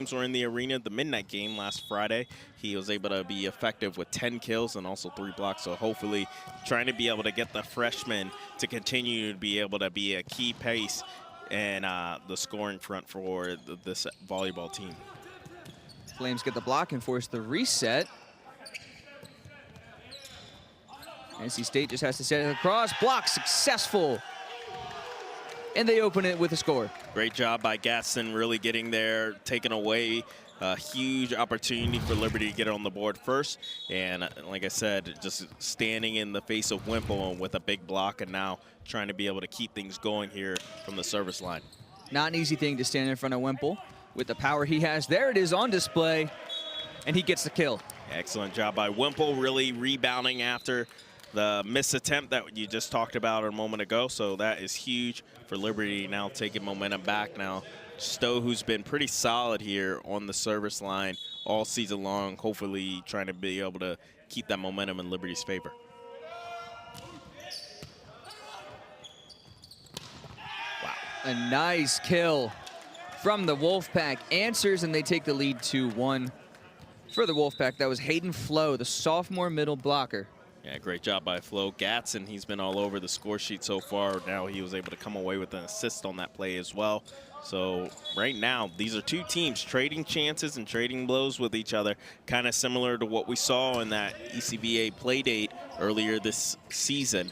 were in the arena. The midnight game last Friday, he was able to be effective with 10 kills and also 3 blocks. So hopefully trying to be able to get the freshman to continue to be able to be a key piece and the scoring front for this volleyball team. Flames get the block and force the reset. NC State just has to set it across. Block successful. And they open it with a score. Great job by Gatson, really getting there, taking away a huge opportunity for Liberty to get on the board first. And like I said, just standing in the face of Wimple with a big block and now trying to be able to keep things going here from the service line. Not an easy thing to stand in front of Wimple with the power he has. There it is on display, and he gets the kill. Excellent job by Wimple, really rebounding after the missed attempt that you just talked about a moment ago. So that is huge for Liberty, now taking momentum back now. Stowe, who's been pretty solid here on the service line all season long, hopefully trying to be able to keep that momentum in Liberty's favor. Wow, a nice kill from the Wolfpack. Answers, and they take the lead 2-1 for the Wolfpack. That was Hayden Flo, the sophomore middle blocker. Yeah, great job by Flo. Gatson, he's been all over the score sheet so far. Now he was able to come away with an assist on that play as well. So right now, these are two teams trading chances and trading blows with each other, kind of similar to what we saw in that ECBA play date earlier this season.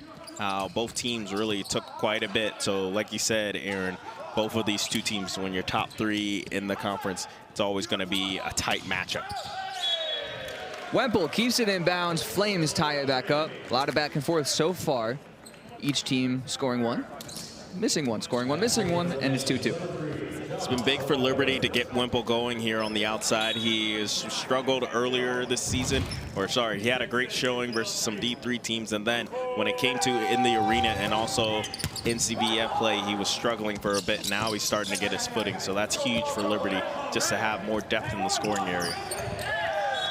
Both teams really took quite a bit. So like you said, Aaron, both of these two teams, when you're top 3 in the conference, it's always going to be a tight matchup. Wemple keeps it in bounds. Flames tie it back up. A lot of back and forth so far. Each team scoring 1, missing 1, scoring 1, missing 1, and it's 2-2. It's been big for Liberty to get Wimple going here on the outside. He has struggled earlier this season, or sorry, he had a great showing versus some D3 teams, and then when it came to in the arena and also NCBF play, he was struggling for a bit. Now he's starting to get his footing, so that's huge for Liberty just to have more depth in the scoring area.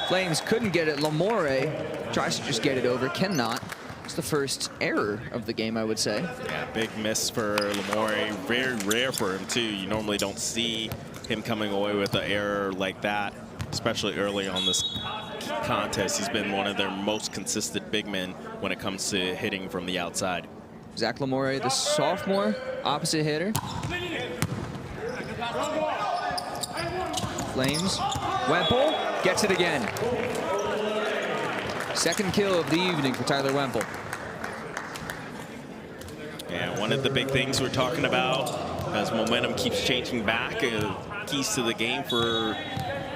Flames couldn't get it. Lamore tries to just get it over, cannot. It's the first error of the game, I would say. Yeah, big miss for Lamore. Very rare for him, too. You normally don't see him coming away with an error like that, especially early on this contest. He's been one of their most consistent big men when it comes to hitting from the outside. Zach Lamore, the sophomore, opposite hitter. Flames. Wemple gets it again. Second kill of the evening for Tyler Wemple. Yeah, one of the big things we're talking about as momentum keeps changing back, keys to the game for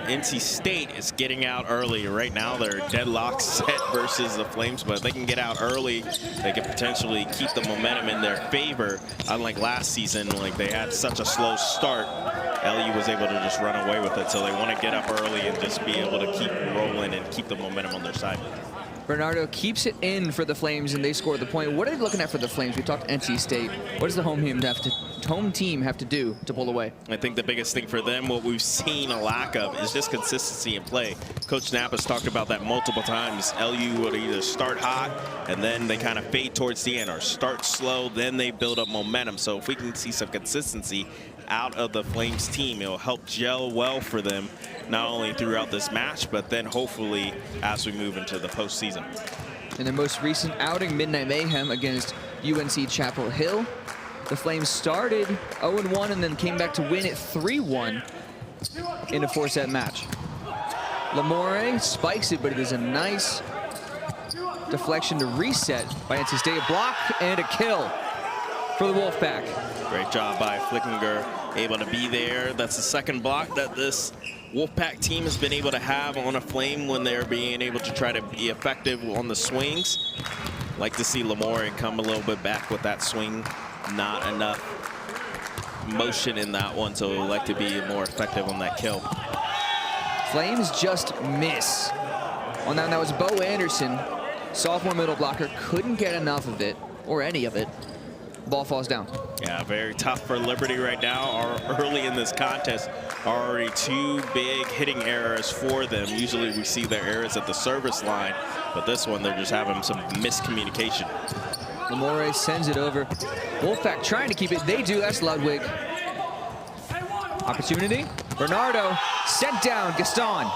NC State is getting out early. Right now they're deadlocked set versus the Flames, but if they can get out early, they can potentially keep the momentum in their favor. Unlike last season, like they had such a slow start, LU was able to just run away with it. So they want to get up early and just be able to keep rolling and keep the momentum on their side. Bernardo keeps it in for the Flames, and they score the point. What are they looking at for the Flames? We talked NC State. What does the home team have to do to pull away? I think the biggest thing for them, what we've seen a lack of, is just consistency in play. Coach Knapp has talked about that multiple times. LU would either start hot and then they kind of fade towards the end, or start slow, then they build up momentum. So if we can see some consistency out of the Flames team, it'll help gel well for them, not only throughout this match, but then hopefully as we move into the postseason. In their most recent outing, Midnight Mayhem against UNC Chapel Hill, the Flames started 0-1 and then came back to win it 3-1 in a 4-set match. Lamore spikes it, but it is a nice deflection to reset by NC State. A block and a kill for the Wolfpack. Great job by Flickinger, able to be there. That's the second block that this Wolfpack team has been able to have on a Flame when they're being able to try to be effective on the swings. Like to see Lamore come a little bit back with that swing. Not enough motion in that one, so we'd like to be more effective on that kill. Flames just miss. On that was Bo Anderson, sophomore middle blocker, couldn't get enough of it, or any of it. Ball falls down. Yeah, very tough for Liberty right now. Early in this contest, already 2 big hitting errors for them. Usually we see their errors at the service line, but this one they're just having some miscommunication. Lamore sends it over. Wolfpack trying to keep it. They do. That's Ludwig. Opportunity. Bernardo Sent down, Gaston.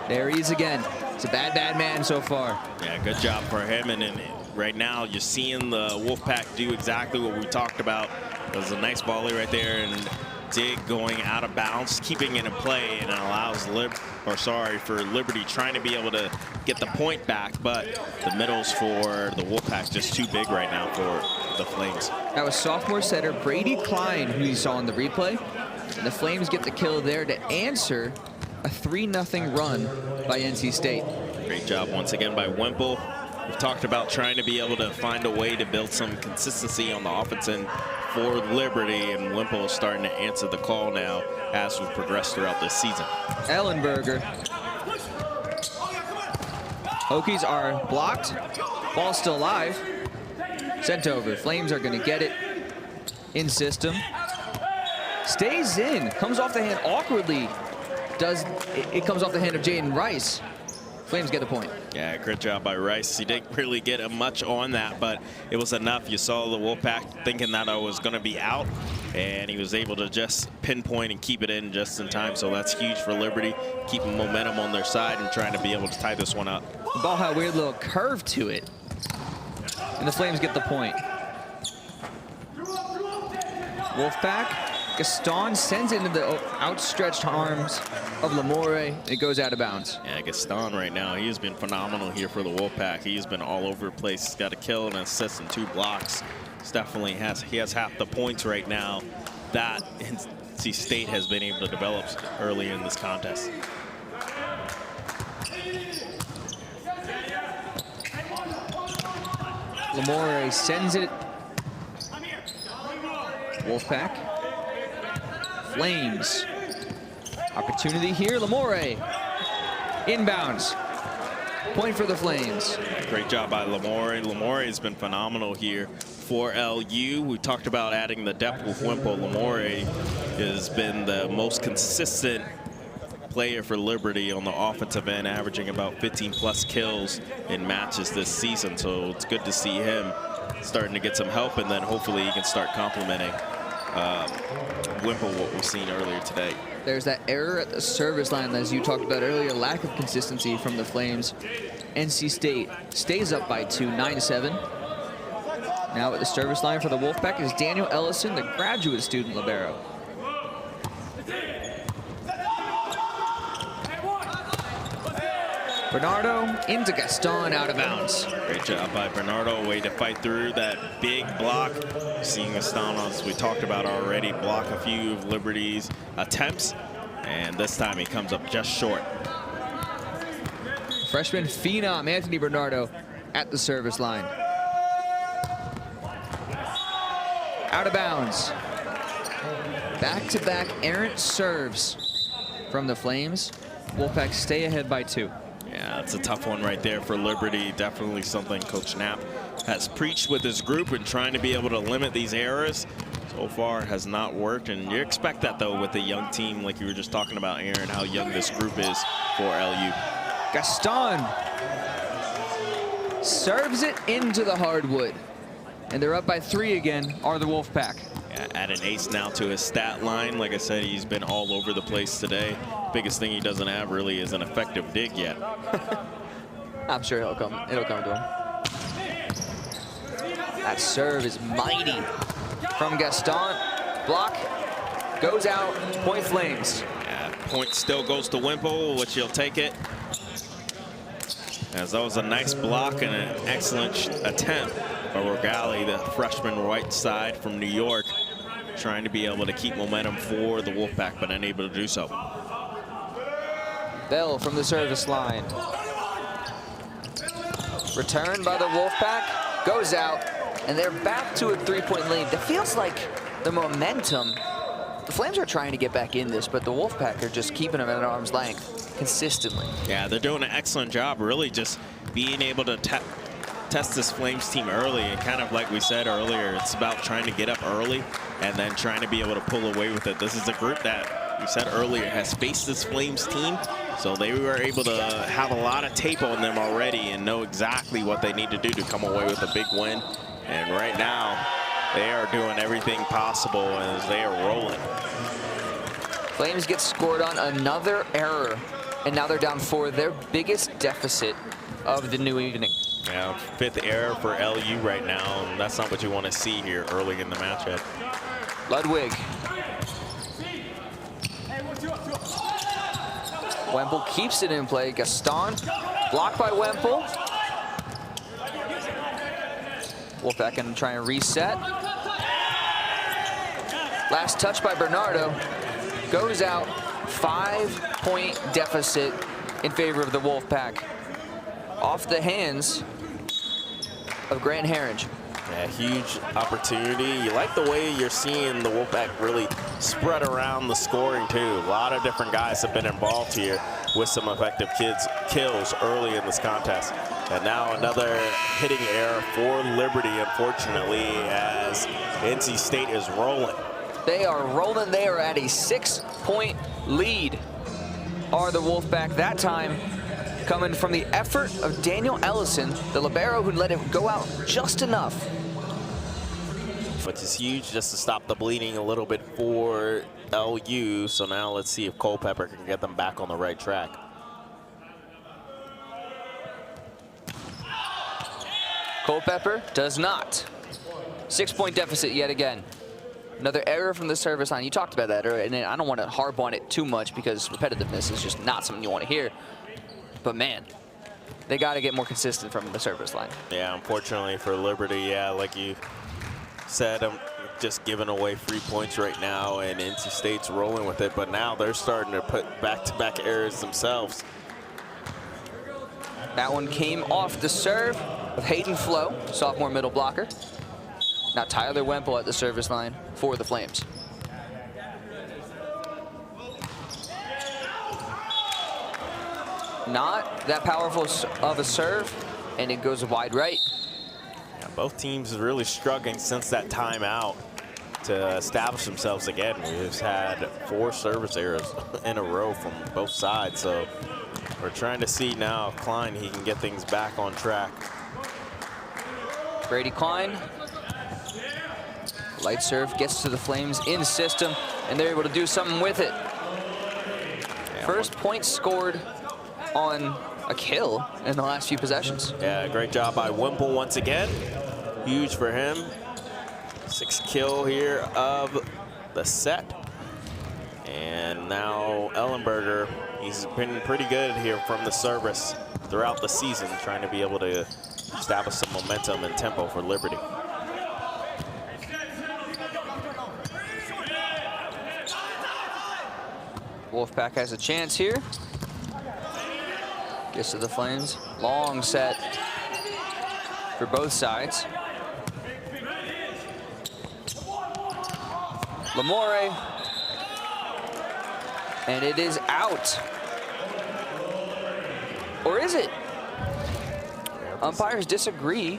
There he is again. It's a bad, bad man so far. Yeah, good job for him. And right now, you're seeing the Wolfpack do exactly what we talked about. There's a nice volley right there, and dig going out of bounds, keeping it in play, and it allows for Liberty trying to be able to get the point back, but the middles for the Wolfpack just too big right now for the Flames. That was sophomore setter Brady Klein, who you saw in the replay. And the Flames get the kill there to answer a 3-0 run by NC State. Great job once again by Wimple. We've talked about trying to be able to find a way to build some consistency on the offense end for Liberty, and Wimple is starting to answer the call now as we progress throughout this season. Ellenberger. Hokies are blocked. Ball still alive. Sent over. Flames are going to get it in system. Stays in. Comes off the hand awkwardly. It comes off the hand of Jaden Rice. Flames get the point. Yeah, great job by Rice. He didn't really get much on that, but it was enough. You saw the Wolfpack thinking that I was going to be out, and he was able to just pinpoint and keep it in just in time. So that's huge for Liberty, keeping momentum on their side and trying to be able to tie this one up. The ball had a weird little curve to it, and the Flames get the point. Wolfpack. Gaston sends it into the outstretched arms of Lamore. It goes out of bounds. Yeah, Gaston right now, he has been phenomenal here for the Wolfpack. He's been all over the place. He's got a kill and an assist and 2 blocks. He has half the points right now that NC State has been able to develop early in this contest. Lamore sends it. Wolfpack. Flames. Opportunity here, Lamore. Inbounds. Point for the Flames. Great job by Lamore. Lamore has been phenomenal here for LU. We talked about adding the depth with Wimple. Lamore has been the most consistent player for Liberty on the offensive end, averaging about 15+ kills in matches this season. So it's good to see him starting to get some help, and then hopefully he can start complementing Wimple, what we've seen earlier today. There's that error at the service line, as you talked about earlier, lack of consistency from the Flames. NC State stays up by 2, 9-7. Now at the service line for the Wolfpack is Daniel Ellison, the graduate student libero. Bernardo into Gaston, out of bounds. Great job by Bernardo, way to fight through that big block. Seeing Gaston, as we talked about already, block a few of Liberty's attempts, and this time he comes up just short. Freshman phenom Anthony Bernardo at the service line. Out of bounds. Back-to-back errant serves from the Flames. Wolfpack stay ahead by 2. Yeah, it's a tough one right there for Liberty. Definitely something Coach Knapp has preached with his group and trying to be able to limit these errors. So far has not worked, and you expect that though with a young team like you were just talking about, Aaron, how young this group is for LU. Gaston serves it into the hardwood, and they're up by 3 again, are the Wolfpack. Yeah, add an ace now to his stat line. Like I said, he's been all over the place today. Biggest thing he doesn't have really is an effective dig yet. I'm sure it'll come to him. That serve is mighty from Gaston. Block goes out, point Flames. Yeah, point still goes to Wimple, which he'll take it. As that was a nice block and an excellent attempt by Rogali, the freshman right side from New York, trying to be able to keep momentum for the Wolfpack, but unable to do so. Bell from the service line. Return by the Wolfpack, goes out, and they're back to a 3-point lead. It feels like the momentum, the Flames are trying to get back in this, but the Wolfpack are just keeping them at arm's length consistently. Yeah, they're doing an excellent job, really just being able to test this Flames team early, and kind of like we said earlier, it's about trying to get up early and then trying to be able to pull away with it. This is a group that we said earlier has faced this Flames team, so they were able to have a lot of tape on them already and know exactly what they need to do to come away with a big win. And right now, they are doing everything possible as they are rolling. Flames get scored on, another error, and now they're down 4, their biggest deficit of the new evening. Yeah, 5th error for LU right now, and that's not what you want to see here early in the match. Ludwig. Wemple keeps it in play. Gaston blocked by Wemple. Wolfpack gonna try and reset. Last touch by Bernardo. Goes out. 5-point deficit in favor of the Wolfpack. Off the hands of Grant Herring. Yeah, huge opportunity. You like the way you're seeing the Wolfpack really spread around the scoring too. A lot of different guys have been involved here with some effective kills early in this contest. And now another hitting error for Liberty, unfortunately, as NC State is rolling. They are rolling. They are at a 6-point lead. Are the Wolfpack that time coming from the effort of Daniel Ellison, the libero who let it go out just enough. Which is huge just to stop the bleeding a little bit for LU. So now let's see if Culpepper can get them back on the right track. Culpepper does not. 6-point deficit yet again. Another error from the service line. You talked about that earlier, and I don't want to harp on it too much because repetitiveness is just not something you want to hear. But man, they got to get more consistent from the service line. Yeah, unfortunately for Liberty, yeah, like you said, I'm just giving away free points right now, and NC State's rolling with it. But now they're starting to put back-to-back errors themselves. That one came off the serve of Hayden Flo, sophomore middle blocker. Now Tyler Wemple at the service line for the Flames. Not that powerful of a serve, and it goes wide right. Yeah, both teams really struggling since that timeout to establish themselves again. We've had 4 service errors in a row from both sides, so we're trying to see now if Klein, he can get things back on track. Brady Klein. Light serve gets to the Flames in system, and they're able to do something with it. Yeah, first point scored on a kill in the last few possessions. Yeah, great job by Wemple once again. Huge for him. 6th kill here of the set. And now Ellenberger, he's been pretty good here from the service throughout the season, trying to be able to establish some momentum and tempo for Liberty. Wolfpack has a chance here. Gets to the Flames. Long set for both sides. Lamore. And it is out. Or is it? Umpires disagree.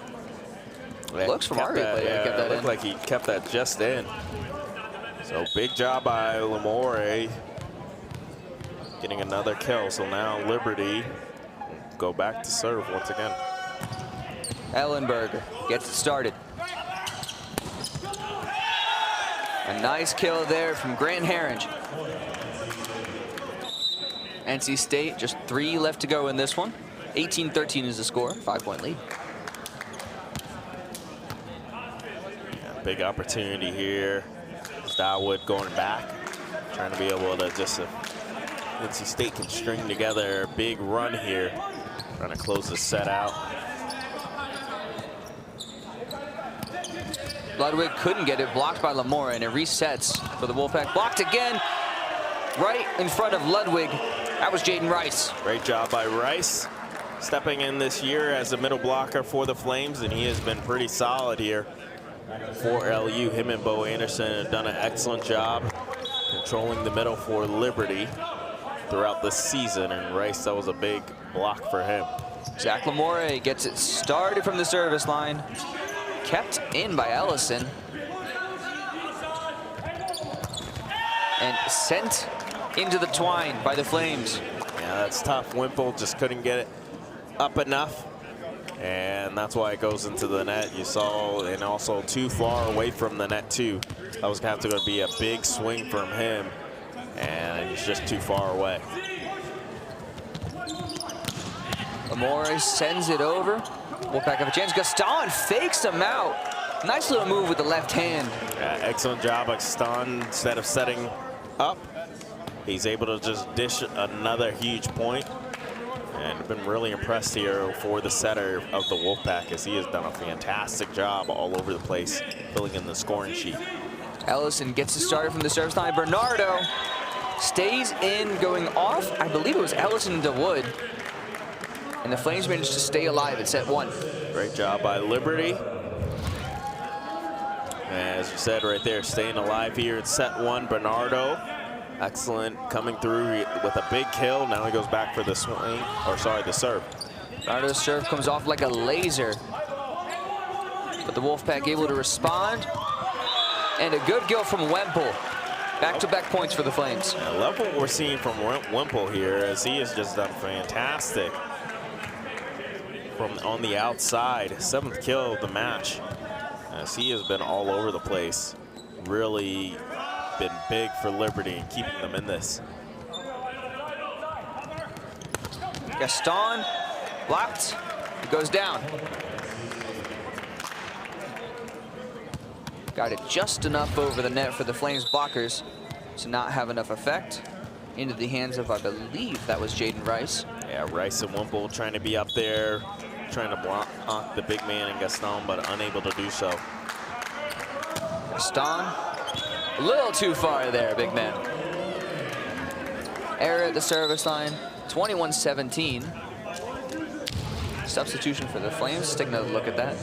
Yeah, looks from our replay. Yeah, kept that it looked in. like he kept that just in. So big job by Lamore. Getting another kill, so now Liberty go back to serve once again. Ellenberger gets it started. A nice kill there from Grant Herring. NC State, just 3 left to go in this one. 18-13 is the score, 5-point lead. Yeah, big opportunity here. Starwood going back, trying to be able to just NC State can string together a big run here, trying to close the set out. Ludwig couldn't get it, blocked by Lamore, and it resets for the Wolfpack. Blocked again, right in front of Ludwig. That was Jaden Rice. Great job by Rice, stepping in this year as a middle blocker for the Flames, and he has been pretty solid here for LU. Him and Bo Anderson have done an excellent job controlling the middle for Liberty throughout the season, and Rice, that was a big block for him. Zach Lamore gets it started from the service line. Kept in by Ellison. And sent into the twine by the Flames. Yeah, that's tough. Wemple just couldn't get it up enough, and that's why it goes into the net. You saw, and also too far away from the net too. That was going to have to be a big swing from him. And and he's just too far away. Amore sends it over. Wolfpack have a chance. Gaston fakes him out. Nice little move with the left hand. Yeah, excellent job, Gaston. Instead of setting up, he's able to just dish another huge point. And I've been really impressed here for the setter of the Wolfpack, as he has done a fantastic job all over the place, filling in the scoring sheet. Ellison gets it started from the service line. Bernardo stays in, going off. I believe it was Ellison into Wood. And the Flames managed to stay alive at set 1. Great job by Liberty. As you said right there, staying alive here at set 1. Bernardo, excellent, coming through with a big kill. Now he goes back for the swing, or sorry, the serve. Bernardo's serve comes off like a laser. But the Wolfpack able to respond. And a good kill from Wemple. Back-to-back points for the Flames. I love what we're seeing from Wemple here, as he has just done fantastic from on the outside. 7th kill of the match, as he has been all over the place. Really been big for Liberty and keeping them in this. Gaston blocked. It goes down. Got it just enough over the net for the Flames blockers to not have enough effect. Into the hands of, I believe that was Jaden Rice. Yeah, Rice and Wemple trying to be up there, trying to block the big man in Gaston, but unable to do so. Gaston, a little too far there, big man. Error at the service line, 21-17. Substitution for the Flames. Let's take another look at that.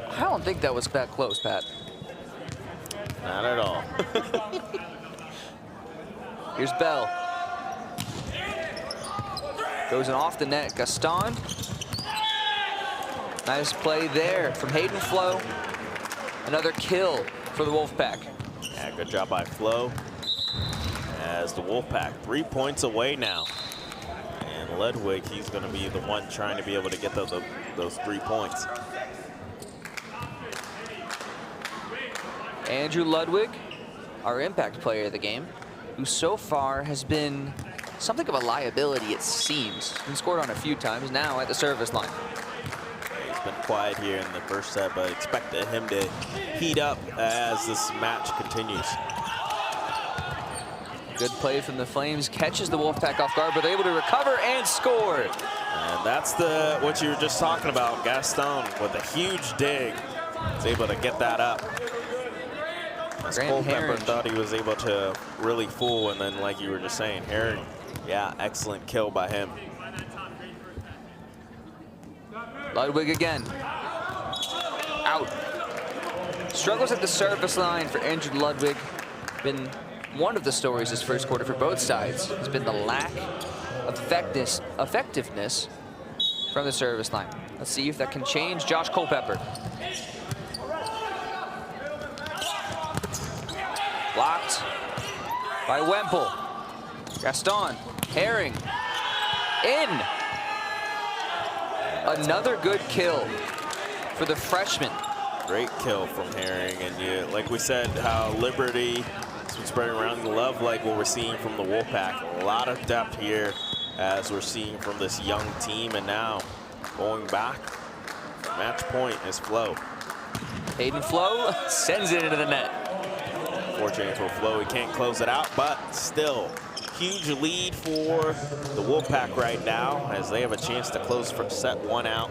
I don't think that was that close, Pat. Not at all. Here's Bell. Goes in off the net. Gaston. Nice play there from Hayden Flo. Another kill for the Wolfpack. Yeah, good job by Flo. As the Wolfpack 3 points away now. And Ludwig, he's going to be the one trying to be able to get those 3 points. Andrew Ludwig, our impact player of the game, who so far has been something of a liability, it seems. He's been scored on a few times, now at the service line. He's been quiet here in the first set, but expect him to heat up as this match continues. Good play from the Flames, catches the Wolfpack off guard, but they're able to recover and score. And that's what you were just talking about. Gaston with a huge dig is able to get that up. As Culpepper thought he was able to really fool, and then like you were just saying, Herring, yeah, excellent kill by him. Ludwig again. Out. Struggles at the service line for Andrew Ludwig. Been one of the stories this first quarter for both sides. Has been the lack of effectiveness from the service line. Let's see if that can change. Josh Culpepper. Blocked by Wemple. Gaston, Herring, in. Another good kill for the freshman. Great kill from Herring, and like we said, how Liberty has been spreading around. You love like what we're seeing from the Wolfpack. A lot of depth here, as we're seeing from this young team, and now going back. Match point is Flo. Hayden Flo sends it into the net. Fortunate for Flo, he can't close it out, but still huge lead for the Wolfpack right now, as they have a chance to close for set 1 out.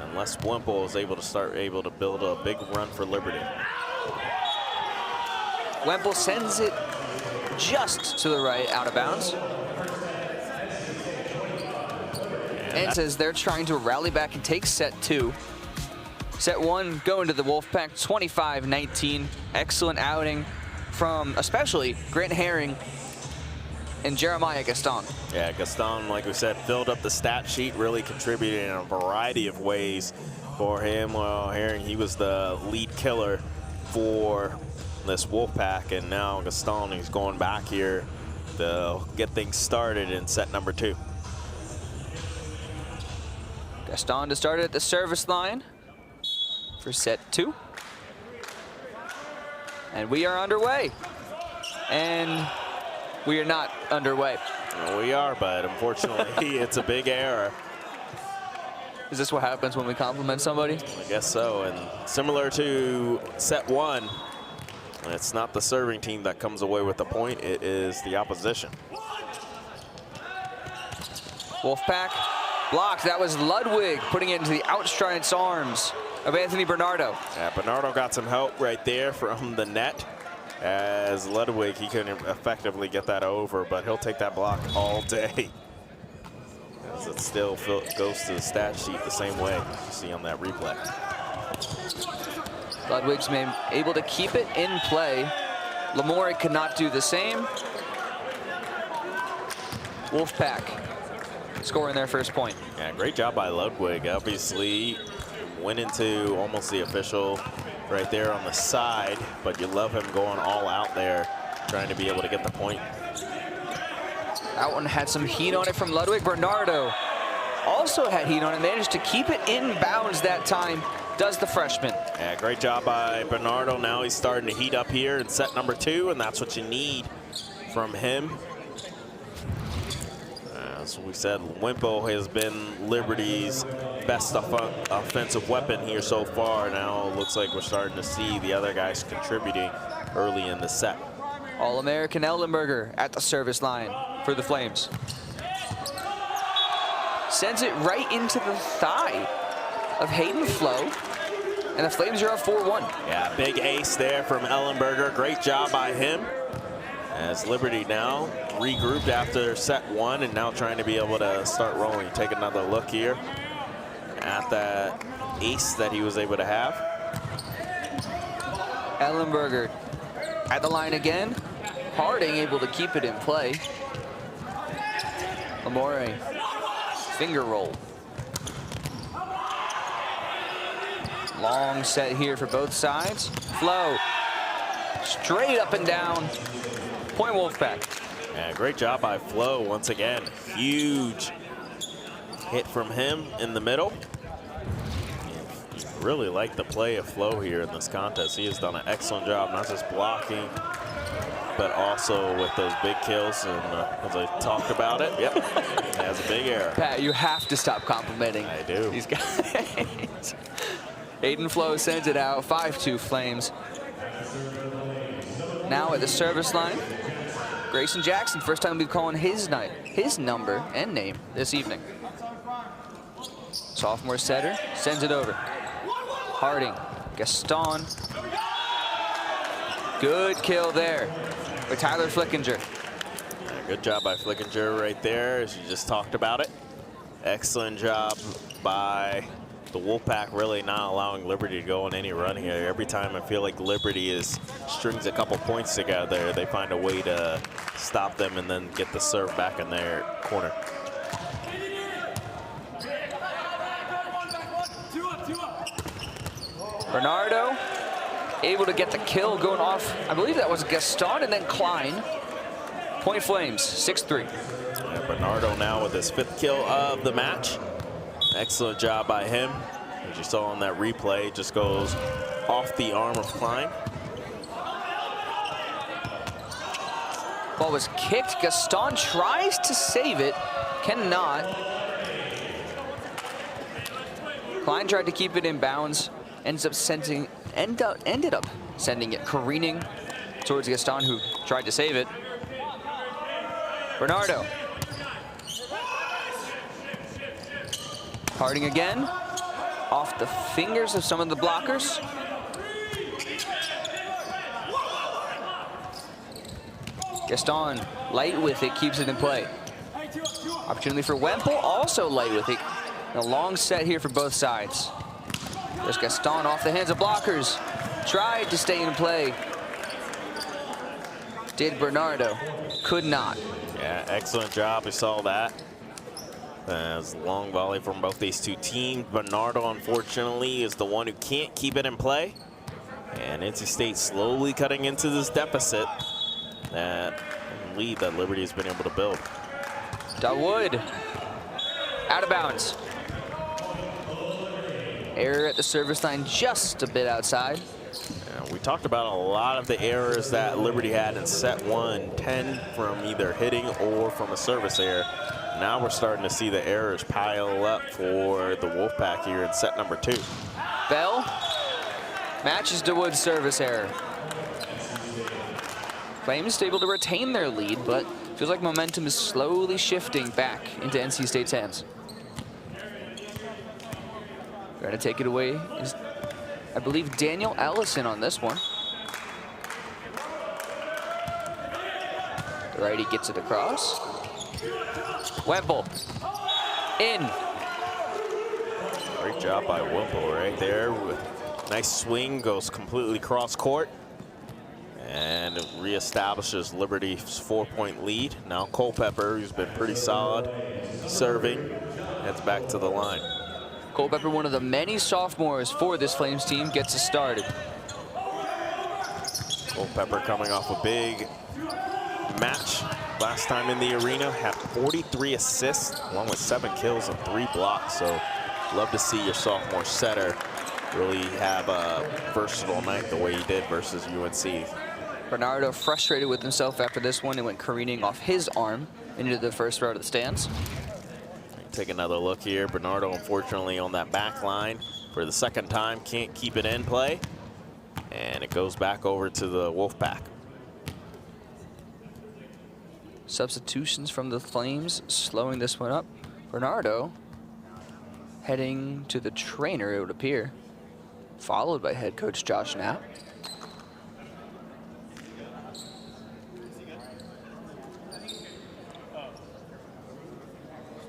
Unless Wemple is able to build a big run for Liberty. Wemple sends it just to the right, out of bounds. And says they're trying to rally back and take set 2. Set 1 going to the Wolfpack, 25-19. Excellent outing from especially Grant Herring and Jeremiah Gaston. Yeah, Gaston, like we said, filled up the stat sheet, really contributed in a variety of ways for him. Well, Herring, he was the lead killer for this Wolfpack, and now Gaston, he's going back here to get things started in set number 2. Gaston to start at the service line for set 2. And we are underway. And we are not underway. Well, we are, but unfortunately, it's a big error. Is this what happens when we compliment somebody? I guess so. And similar to set one, it's not the serving team that comes away with the point. It is the opposition. Wolfpack blocked. That was Ludwig putting it into the outstretched arms of Anthony Bernardo. Yeah, Bernardo got some help right there from the net. As Ludwig, he couldn't effectively get that over, but he'll take that block all day. As it still goes to the stat sheet the same way you see on that replay. Ludwig's able to keep it in play. Lamore could not do the same. Wolfpack scoring their first point. Yeah, great job by Ludwig. Obviously, went into almost the official right there on the side, but you love him going all out there, trying to be able to get the point. That one had some heat on it from Ludwig. Bernardo also had heat on it, managed to keep it in bounds that time, does the freshman. Yeah, great job by Bernardo. Now he's starting to heat up here in set number 2, and that's what you need from him. As we said, Wimpo has been Liberty's best offensive weapon here so far. Now it looks like we're starting to see the other guys contributing early in the set. All-American Ellenberger at the service line for the Flames. Sends it right into the thigh of Hayden Flo, and the Flames are up 4-1. Yeah, big ace there from Ellenberger. Great job by him. As Liberty now regrouped after set 1 and now trying to be able to start rolling. Take another look here at that ace that he was able to have. Ellenberger at the line again. Harding able to keep it in play. Amore, finger roll. Long set here for both sides. Flo, straight up and down. Point Wolfpack. Yeah, great job by Flo once again. Huge hit from him in the middle. Really like the play of Flo here in this contest. He has done an excellent job, not just blocking, but also with those big kills. And as I talked about it, yep, has a big error. Pat, you have to stop complimenting. I do. These guys. Hayden Flo sends it out. 5-2 Flames. Now at the service line, Grayson Jackson. First time we've calling his number and name this evening. Sophomore setter sends it over. Harding, Gaston. Good kill there by Tyler Flickinger. Yeah, good job by Flickinger right there, as you just talked about it. Excellent job by the Wolfpack, really not allowing Liberty to go on any run here. Every time I feel like Liberty strings a couple points together, they find a way to stop them and then get the serve back in their corner. Bernardo able to get the kill going off. I believe that was Gaston and then Klein. Point Flames, 6-3. Yeah, Bernardo now with his 5th kill of the match. Excellent job by him. As you saw on that replay, just goes off the arm of Klein. Ball was kicked. Gaston tries to save it, cannot. Klein tried to keep it in bounds, ended up sending it careening towards Gaston, who tried to save it. Bernardo. Harding again, off the fingers of some of the blockers. Gaston, light with it, keeps it in play. Opportunity for Wemple, also light with it. A long set here for both sides. There's Gaston off the hands of blockers. Tried to stay in play. Did Bernardo, could not. Yeah, excellent job, we saw that. As a long volley from both these two teams. Bernardo, unfortunately, is the one who can't keep it in play. And NC State slowly cutting into this deficit, that lead that Liberty has been able to build. Dawood, out of bounds. Error at the service line, just a bit outside. We talked about a lot of the errors that Liberty had in set 1, 10 from either hitting or from a service error. Now we're starting to see the errors pile up for the Wolfpack here in set number 2. Bell matches DeWood's service error. Flames able to retain their lead, but feels like momentum is slowly shifting back into NC State's hands. Trying to take it away is, I believe, Daniel Ellison on this one. The righty gets it across. Wemple in. Great job by Wemple right there. Nice swing, goes completely cross court. And it reestablishes Liberty's 4-point lead. Now Culpepper, who's been pretty solid serving, heads back to the line. Culpepper, one of the many sophomores for this Flames team, gets us started. Culpepper coming off a big match last time in the arena, had 43 assists along with 7 kills and 3 blocks. So love to see your sophomore setter really have a versatile night the way he did versus UNC. Bernardo frustrated with himself after this one. It went careening off his arm into the first row of the stands. Take another look here. Bernardo, unfortunately, on that back line for the second time, can't keep it in play. And it goes back over to the Wolfpack. Substitutions from the Flames, slowing this one up. Bernardo heading to the trainer, it would appear, followed by head coach Josh Knapp.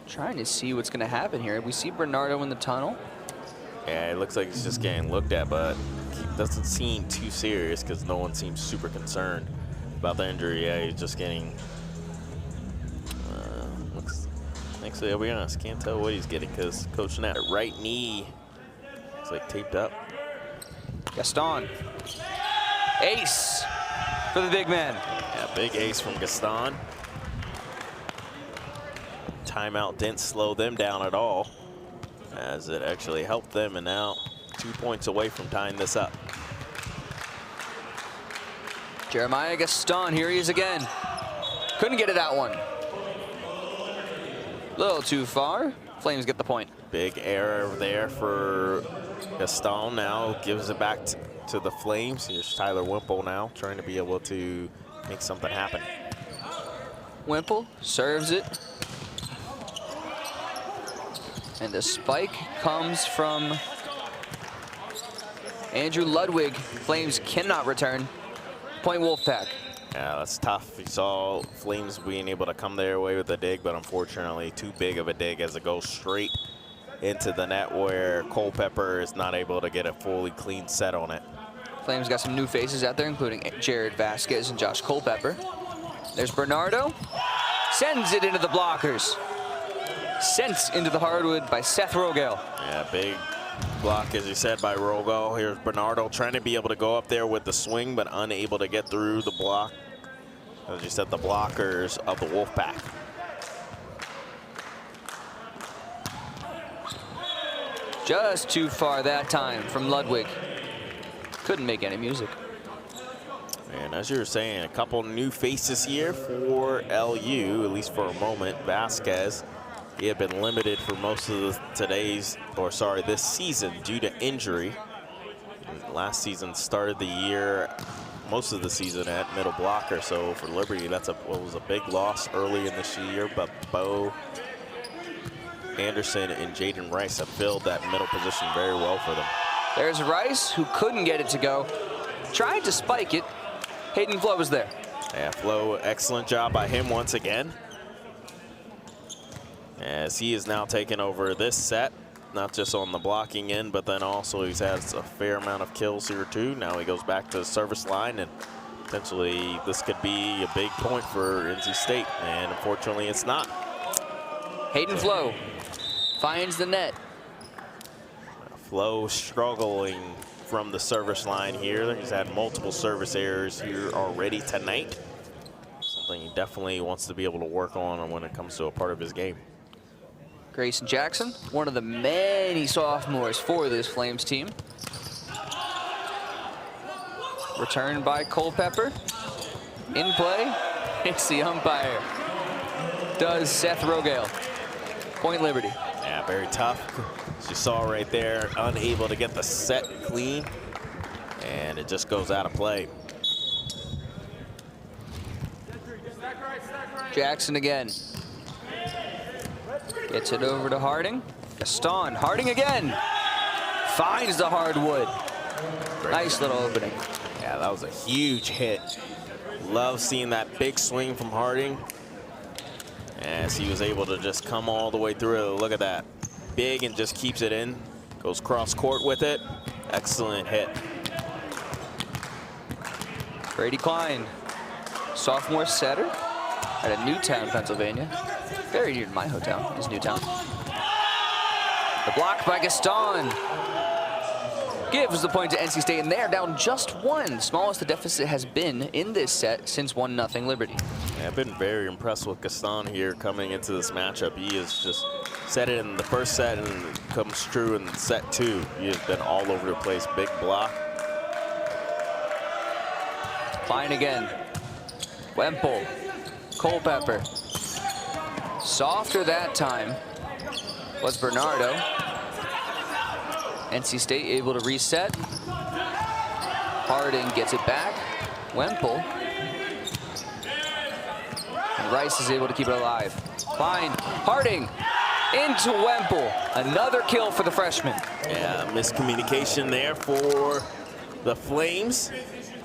Trying to see what's going to happen here. We see Bernardo in the tunnel. Yeah, it looks like he's just getting looked at, but he doesn't seem too serious because no one seems super concerned about the injury. Yeah, he's just getting. Actually, I'll be honest, can't tell what he's getting because Coach Knapp, right knee, it's like taped up. Gaston. Ace for the big man. Yeah, big ace from Gaston. Timeout didn't slow them down at all, as it actually helped them, and now 2 points away from tying this up. Jeremiah Gaston, here he is again. Couldn't get it that one. A little too far. Flames get the point. Big error there for Gaston. Now gives it back to the Flames. Here's Tyler Wemple now trying to be able to make something happen. Wemple serves it. And the spike comes from Andrew Ludwig. Flames cannot return. Point Wolfpack. Yeah, that's tough. You saw Flames being able to come their way with the dig, but unfortunately too big of a dig as it goes straight into the net where Culpepper is not able to get a fully clean set on it. Flames got some new faces out there, including Jared Vasquez and Josh Culpepper. There's Bernardo. Sends it into the blockers. Sent into the hardwood by Seth Rogel. Yeah, big block, as you said, by Rogel. Here's Bernardo trying to be able to go up there with the swing, but unable to get through the block. As you said, the blockers of the Wolfpack. Just too far that time from Ludwig. Couldn't make any music. And as you were saying, a couple new faces here for LU, at least for a moment. Vasquez, he had been limited for most of this season due to injury. And last season started the year, most of the season at middle blocker. So for Liberty, was a big loss early in this year, but Bo Anderson and Jaden Rice have filled that middle position very well for them. There's Rice, who couldn't get it to go. Tried to spike it. Hayden Flo was there. Yeah, Flo, excellent job by him once again, as he is now taking over this set, not just on the blocking end, but then also he's had a fair amount of kills here too. Now he goes back to the service line, and potentially this could be a big point for NC State, and unfortunately it's not. Hayden Flo finds the net. Flo struggling from the service line here. He's had multiple service errors here already tonight. Something he definitely wants to be able to work on when it comes to a part of his game. Grayson Jackson, one of the many sophomores for this Flames team. Returned by Culpepper. In play, it's the umpire. Does Seth Rogale. Point Liberty. Yeah, very tough. As you saw right there, unable to get the set clean. And it just goes out of play. Jackson again. Gets it over to Harding. Gaston, Harding again. Finds the hardwood. Nice little opening. Yeah, that was a huge hit. Love seeing that big swing from Harding. As he was able to just come all the way through. Look at that. Big and just keeps it in. Goes cross court with it. Excellent hit. Brady Klein, sophomore setter out of Newtown, Pennsylvania. Very near to my hometown is Newtown. The block by Gaston gives the point to NC State, and they're down just one. Smallest the deficit has been in this set since 1-0 Liberty. Yeah, I've been very impressed with Gaston here coming into this matchup. He has just said it in the first set and it comes true in set 2. He has been all over the place. Big block. Klein again. Wemple. Culpepper. Softer that time was Bernardo. NC State able to reset. Harding gets it back. Wemple. And Rice is able to keep it alive. Klein, Harding, into Wemple. Another kill for the freshman. Yeah, miscommunication there for the Flames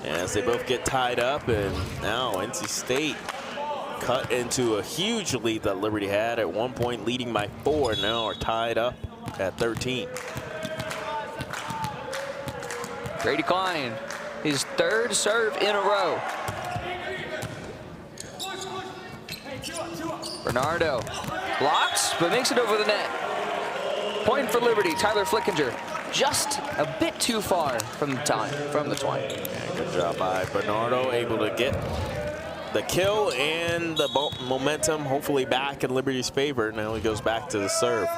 as they both get tied up, and now NC State cut into a huge lead that Liberty had at one point, leading by 4, now are tied up at 13. Brady Klein, his 3rd serve in a row. Bernardo blocks, but makes it over the net. Point for Liberty, Tyler Flickinger. Just a bit too far from the twine. Yeah, good job by Bernardo, able to get the kill and the momentum hopefully back in Liberty's favor. Now he goes back to the serve.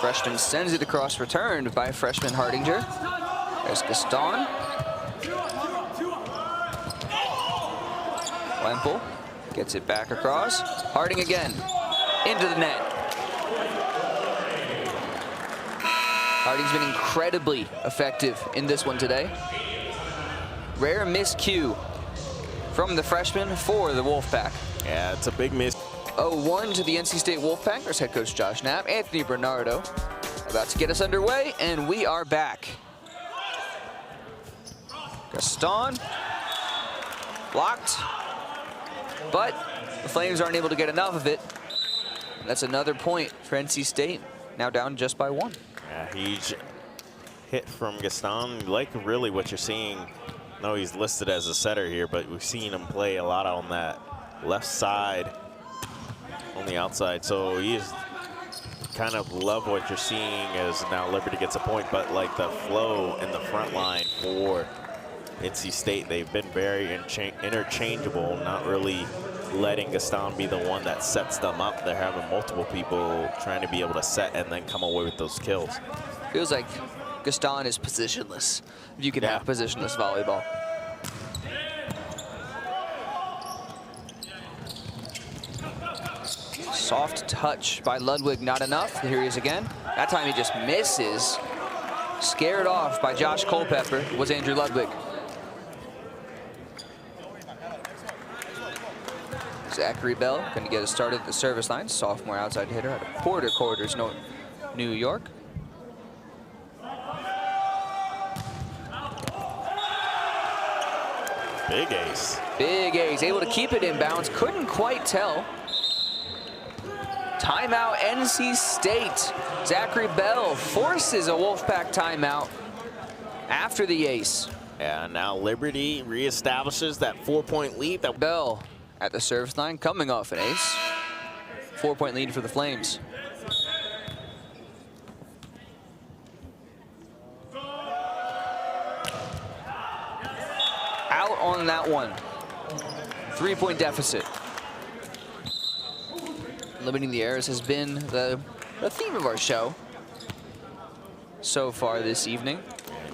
Freshman sends it across, returned by freshman Hardinger. There's Gaston. Wemple gets it back across. Harding again, into the net. Harding's been incredibly effective in this one today. Rare miscue from the freshman for the Wolfpack. Yeah, it's a big miss. 0-1 to the NC State Wolfpack. There's head coach Josh Knapp, Anthony Bernardo about to get us underway, and we are back. Gaston blocked, but the Flames aren't able to get enough of it. That's another point for NC State, now down just by 1. Yeah, huge hit from Gaston. Like really what you're seeing. I know he's listed as a setter here, but we've seen him play a lot on that left side, on the outside. So he is kind of love what you're seeing as now Liberty gets a point, but like the flow in the front line for NC State, they've been very interchangeable, not really letting Gaston be the one that sets them up. They're having multiple people trying to be able to set and then come away with those kills. Feels like Gaston is positionless. You can have positionless volleyball. Soft touch by Ludwig, not enough. Here he is again. That time he just misses. Scared off by Josh Culpepper was Andrew Ludwig. Zachary Bell going to get us started at the service line. Sophomore outside hitter out of Porter Quarters, New York. Big ace. Big ace, able to keep it in bounds. Couldn't quite tell. Timeout, NC State. Zachary Bell forces a Wolfpack timeout after the ace. Yeah, now Liberty reestablishes that 4-point lead. That Bell at the service line, coming off an ace. 4-point lead for the Flames. Out on that one. 3-point deficit. Limiting the errors has been the theme of our show so far this evening.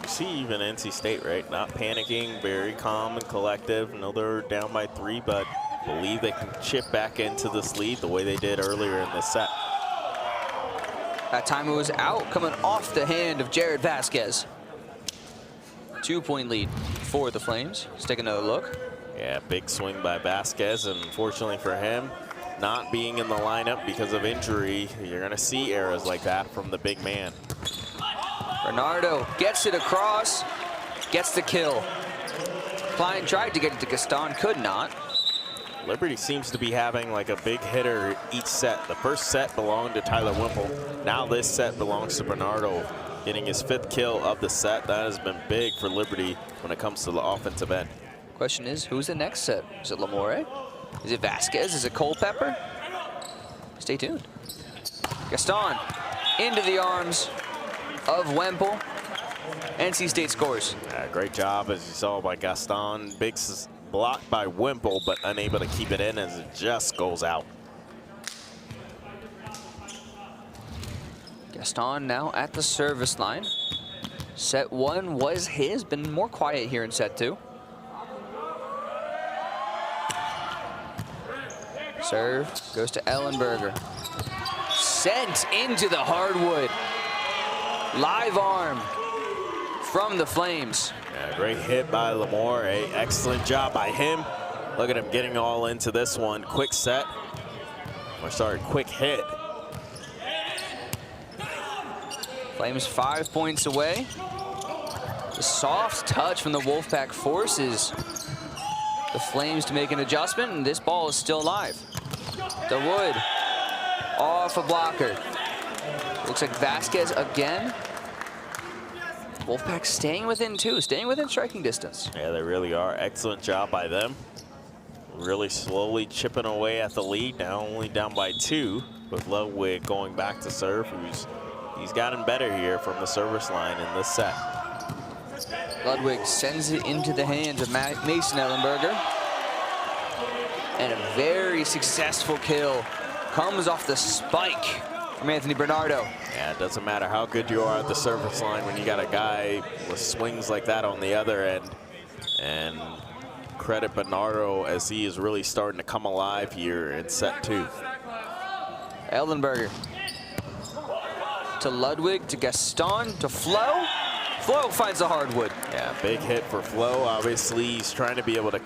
You see even NC State, right? Not panicking, very calm and collective. Know they're down by 3, but believe they can chip back into this lead the way they did earlier in the set. That time it was out, coming off the hand of Jared Vasquez. 2-point lead for the Flames. Let's take another look. Yeah, big swing by Vasquez, and unfortunately for him, not being in the lineup because of injury, you're gonna see errors like that from the big man. Bernardo gets it across, gets the kill. Klein tried to get it to Gaston, could not. Liberty seems to be having like a big hitter each set. The first set belonged to Tyler Wimple. Now this set belongs to Bernardo, getting his 5th kill of the set. That has been big for Liberty when it comes to the offensive end. Question is, who's the next set? Is it Lamore? Is it Vasquez? Is it Culpepper? Stay tuned. Gaston into the arms of Wemple. NC State scores. Great job, as you saw, by Gaston. Big blocked by Wimple, but unable to keep it in as it just goes out. Gaston now at the service line. Set 1 was his, been more quiet here in set 2. Serve goes to Ellenberger. Sent into the hardwood. Live arm from the Flames. Yeah, great hit by Lamore. Excellent job by him. Look at him getting all into this one. Quick set. Or sorry, quick hit. Flames 5 points away. The soft touch from the Wolfpack forces the Flames to make an adjustment, and this ball is still alive. DeWood off a blocker. Looks like Vasquez again. Wolfpack staying within 2, staying within striking distance. Yeah, they really are. Excellent job by them. Really slowly chipping away at the lead. Now only down by 2, with Ludwig going back to serve. He's gotten better here from the service line in this set. Ludwig sends it into the hands of Mason Ellenberger. And a very successful kill comes off the spike from Anthony Bernardo. Yeah, it doesn't matter how good you are at the service line when you got a guy with swings like that on the other end. And credit Bernardo as he is really starting to come alive here in set 2. Ellenberger to Ludwig, to Gaston, to Flo. Flo finds the hardwood. Yeah, big hit for Flo. Obviously, he's trying to be able to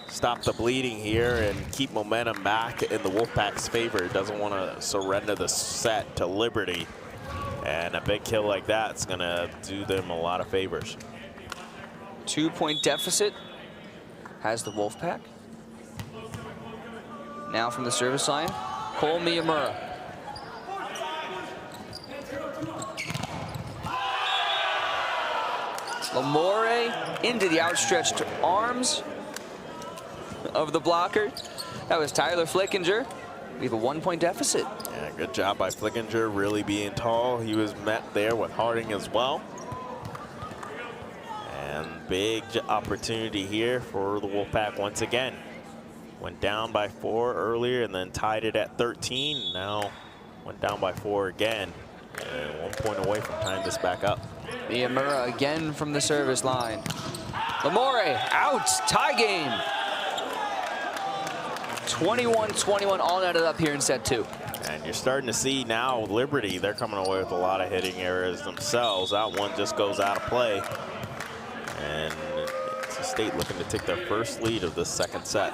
stop the bleeding here and keep momentum back in the Wolfpack's favor. Doesn't want to surrender the set to Liberty. And a big kill like that's going to do them a lot of favors. 2-point deficit has the Wolfpack. Now from the service line, Cole Miyamura. Lamore into the outstretched arms of the blocker. That was Tyler Flickinger. We have a 1-point deficit. Yeah, good job by Flickinger, really being tall. He was met there with Harding as well. And big opportunity here for the Wolfpack once again. Went down by 4 earlier and then tied it at 13. Now went down by 4 again. And 1 point away from tying this back up. Miyamura again from the service line. Lamore out, tie game. 21-21, all netted up here in set 2. And you're starting to see now Liberty, they're coming away with a lot of hitting errors themselves. That one just goes out of play. And NC State looking to take their first lead of the second set.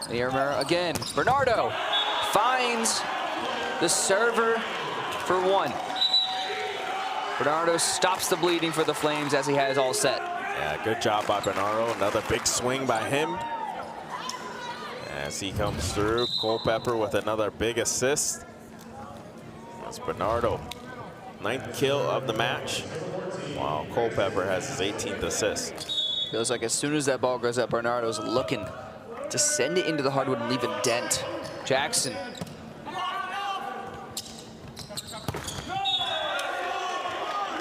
Miyamura again. Bernardo finds the server for 1. Bernardo stops the bleeding for the Flames as he has all set. Yeah, good job by Bernardo. Another big swing by him. As he comes through, Culpepper with another big assist. That's Bernardo. 9th kill of the match, while Culpepper has his 18th assist. Feels like as soon as that ball goes up, Bernardo's looking to send it into the hardwood and leave a dent. Jackson.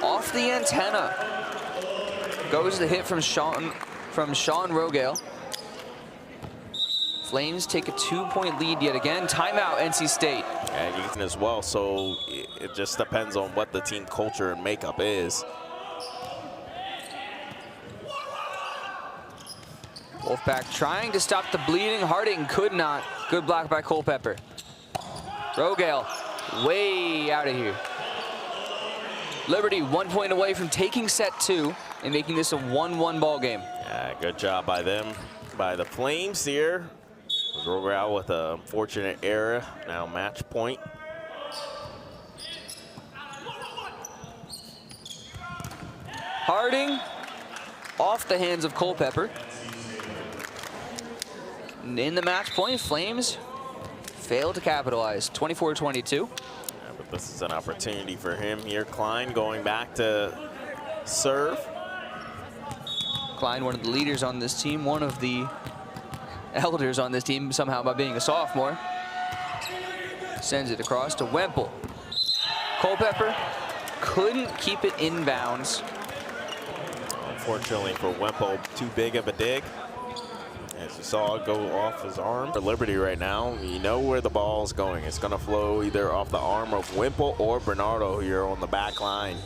Off the antenna. Goes the hit from Sean Rogale. Flames take a 2-point lead yet again. Timeout, NC State. And you can as well, so it just depends on what the team culture and makeup is. Wolfpack trying to stop the bleeding. Harding could not. Good block by Culpepper. Rogale way out of here. Liberty 1 point away from taking set 2 and making this a 1-1 ball game. Yeah, good job by them, by the Flames here. Rogale with an unfortunate error. Now match point. Harding off the hands of Culpepper. In the match point, Flames failed to capitalize, 24-22. Yeah, but this is an opportunity for him here. Klein going back to serve. Klein, one of the leaders on this team, one of the elders on this team somehow by being a sophomore. Sends it across to Wemple. Culpepper couldn't keep it in bounds. Unfortunately for Wemple, too big of a dig. As you saw it go off his arm. For Liberty right now, you know where the ball is going. It's going to flow either off the arm of Wemple or Bernardo here on the back line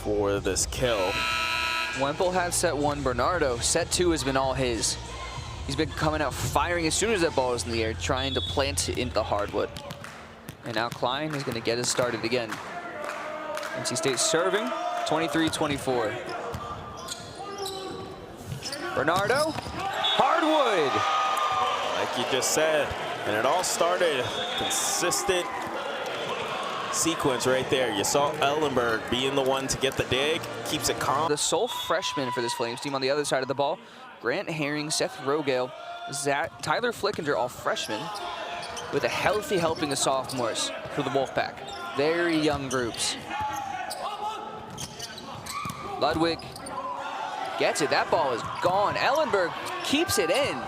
for this kill. Wemple had set 1. Bernardo, set 2 has been all his. He's been coming out firing as soon as that ball is in the air, trying to plant it into the hardwood. And now Klein is going to get us started again. NC State serving, 23-24. Bernardo, hardwood. Like you just said, and it all started consistent sequence right there. You saw Ellenberg being the one to get the dig, keeps it calm. The sole freshman for this Flames team on the other side of the ball, Grant Herring, Seth Rogale, Tyler Flickinger, all freshmen, with a healthy helping of sophomores for the Wolfpack. Very young groups. Ludwig gets it. That ball is gone. Ellenberg keeps it in.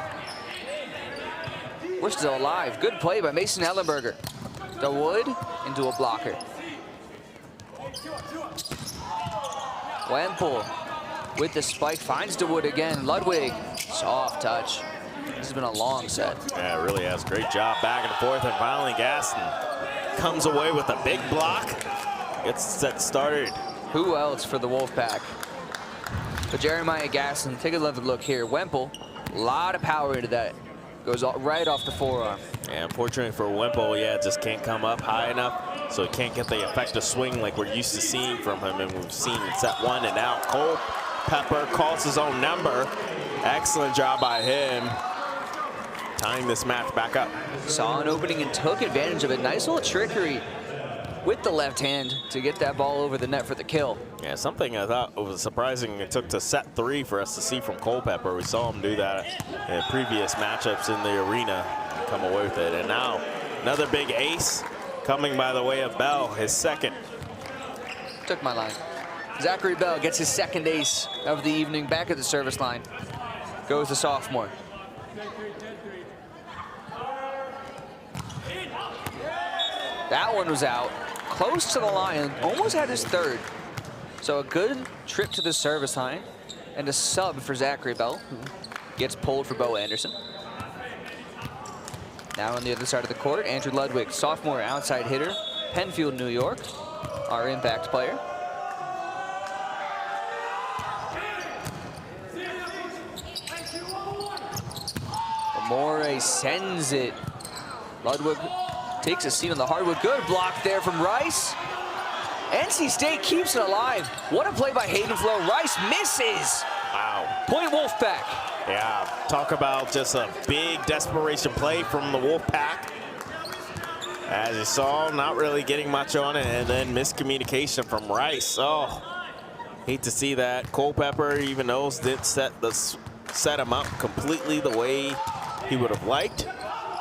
We're still alive. Good play by Mason Ellenberger. The wood into a blocker. Wemple with the spike finds the wood again. Ludwig, soft touch. This has been a long set. Yeah, it really has. Great job back and forth, and finally Gaston comes away with a big block. Gets set started. Who else for the Wolfpack? But Jeremiah Gaston, take a look here. Wemple, a lot of power into that. Goes right off the forearm. Yeah, unfortunately for Wemple, yeah, just can't come up high enough, so he can't get the effective swing like we're used to seeing from him, and we've seen in set 1. And now Culpepper calls his own number. Excellent job by him, tying this match back up. Saw an opening and took advantage of it. Nice little trickery with the left hand to get that ball over the net for the kill. Yeah, something I thought was surprising. It took to set 3 for us to see from Culpepper. We saw him do that in previous matchups in the arena and come away with it. And now another big ace coming by the way of Bell, his second. Took my line. Zachary Bell gets his second ace of the evening back at the service line. Goes the sophomore. That one was out, close to the line, almost had his third. So a good trip to the service line and a sub for Zachary Bell, who gets pulled for Bo Anderson. Now on the other side of the court, Andrew Ludwig, sophomore outside hitter, Penfield, New York, our impact player. Amore sends it. Ludwig takes a seat on the hardwood. Good block there from Rice. NC State keeps it alive. What a play by Hayden Flo. Rice misses. Wow. Point Wolfpack. Yeah, talk about just a big desperation play from the Wolfpack. As you saw, not really getting much on it, and then miscommunication from Rice. Oh, hate to see that. Culpepper, even knows, didn't set him up completely the way he would have liked,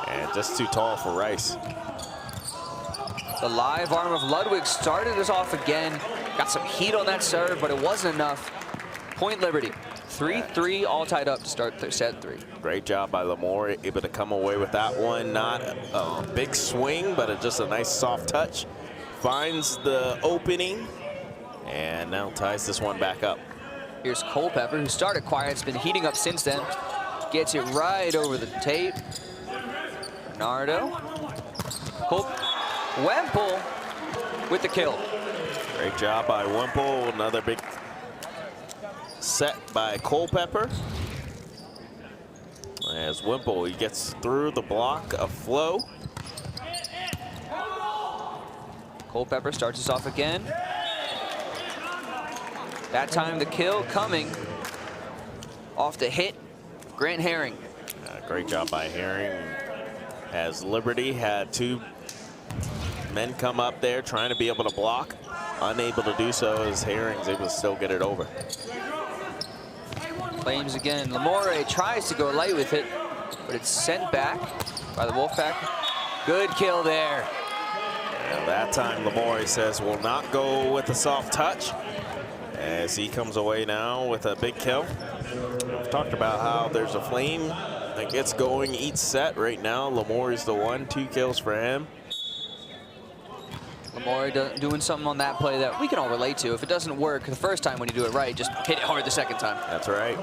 and just too tall for Rice. The live arm of Ludwig started us off again. Got some heat on that serve, but it wasn't enough. Point Liberty. 3-3, all tied up to start set 3. Great job by Lamore, able to come away with that one. Not a big swing, but just a nice soft touch. Finds the opening, and now ties this one back up. Here's Culpepper, who started quiet, has been heating up since then. Gets it right over the tape. Bernardo. Wemple with the kill. Great job by Wemple. Another big set by Culpepper. Wimple. He gets through the block of Flo. Culpepper starts us off again. That time the kill coming off the hit, Grant Herring. Great job by Herring. As Liberty had two men come up there trying to be able to block. Unable to do so as Herring's able to still get it over. Flames again. Lamore tries to go light with it, but it's sent back by the Wolfpack. Good kill there. And that time Lamore says will not go with a soft touch as he comes away now with a big kill. We've talked about how there's a flame that gets going each set. Right now Lamore is the one, 2 kills for him. Lamore doing something on that play that we can all relate to. If it doesn't work the first time when you do it right, just hit it hard the second time. That's right.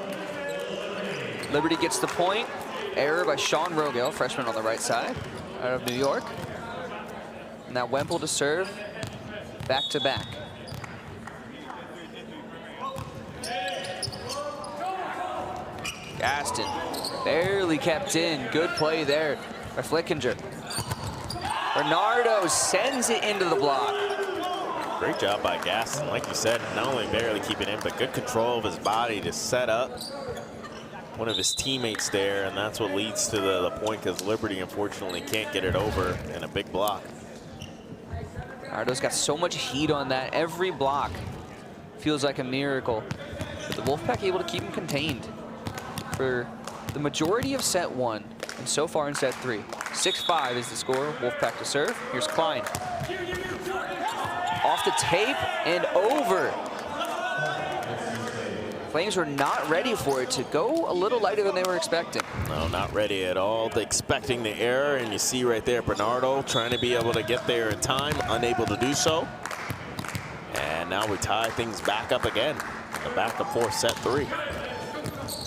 Liberty gets the point. Error by Sean Rogel, freshman on the right side, out of New York. And now Wemple to serve, back to back. Gaston barely kept in. Good play there by Flickinger. Bernardo sends it into the block. Great job by Gaston. Like you said, not only barely keeping in, but good control of his body to set up one of his teammates there, and that's what leads to the point, because Liberty unfortunately can't get it over in a big block. Bernardo's got so much heat on that. Every block feels like a miracle. But the Wolfpack able to keep him contained for the majority of set 1, and so far in set 3. 6-5 is the score. Wolfpack to serve. Here's Klein. Off the tape and over. Flames were not ready for it to go a little lighter than they were expecting. No, not ready at all. Expecting the error, and you see right there Bernardo trying to be able to get there in time, unable to do so. And now we tie things back up again. The back and forth set 3.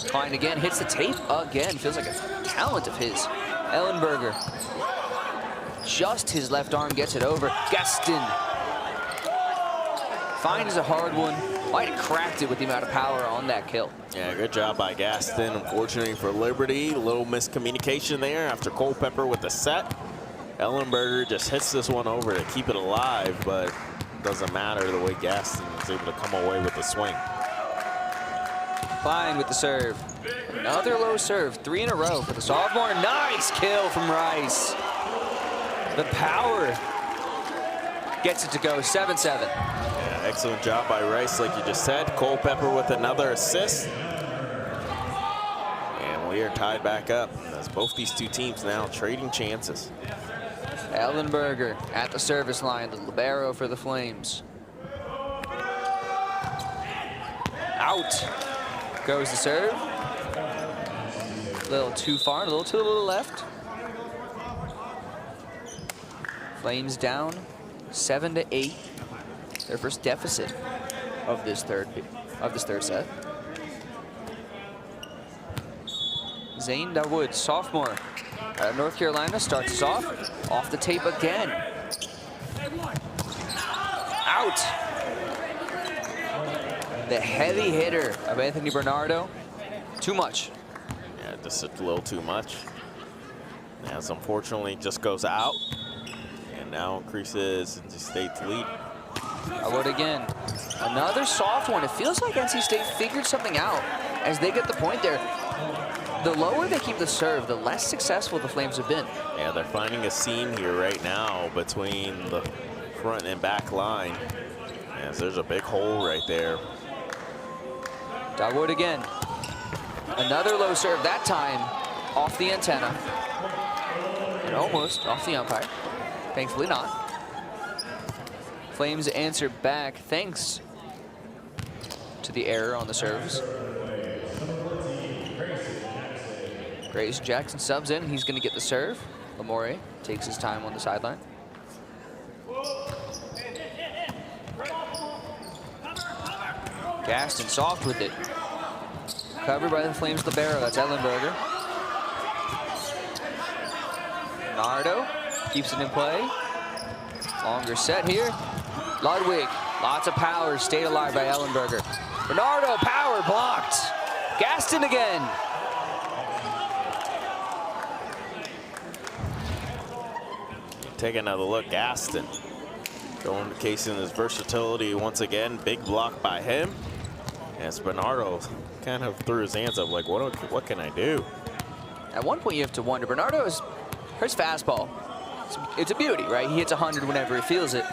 Klein again hits the tape again. Feels like a talent of his. Ellenberger. Just his left arm gets it over. Gaston finds a hard one. Might have cracked it with the amount of power on that kill. Yeah, good job by Gaston. Unfortunately for Liberty, a little miscommunication there after Culpepper with the set. Ellenberger just hits this one over to keep it alive, but doesn't matter the way Gaston was able to come away with the swing. Klein with the serve. Another low serve, 3 in a row for the sophomore. Nice kill from Rice. The power gets it to go, 7-7. Yeah, excellent job by Rice, like you just said. Culpepper with another assist. And we are tied back up as both these two teams now trading chances. Ellenberger at the service line, the libero for the Flames. Out goes the serve. A little too far, a little to the left. Flames down 7-8. Their first deficit of this third set. Zane Dawood, sophomore out of North Carolina, starts us off the tape again. Out. The heavy hitter of Anthony Bernardo. Too much. Yeah, just a little too much. As unfortunately just goes out. And now increases NC State's lead. Dawood again. Another soft one. It feels like NC State figured something out as they get the point there. The lower they keep the serve, the less successful the Flames have been. Yeah, they're finding a seam here right now between the front and back line. As there's a big hole right there. Dawood again. Another low serve, that time off the antenna. And almost off the umpire. Thankfully not. Flames answer back thanks to the error on the serves. Grace Jackson subs in. He's going to get the serve. Lamore takes his time on the sideline. Gaston soft with it. Covered by the Flames libero. That's Ellenberger. Bernardo keeps it in play. Longer set here. Ludwig, lots of power, stayed alive by Ellenberger. Bernardo, power blocked. Gaston again. take another look. Gaston showcasing his versatility once again. Big block by him. As Bernardo kind of threw his hands up like, what can I do? At one point, you have to wonder, Bernardo's fastball, it's a beauty, right? He hits 100 whenever he feels it.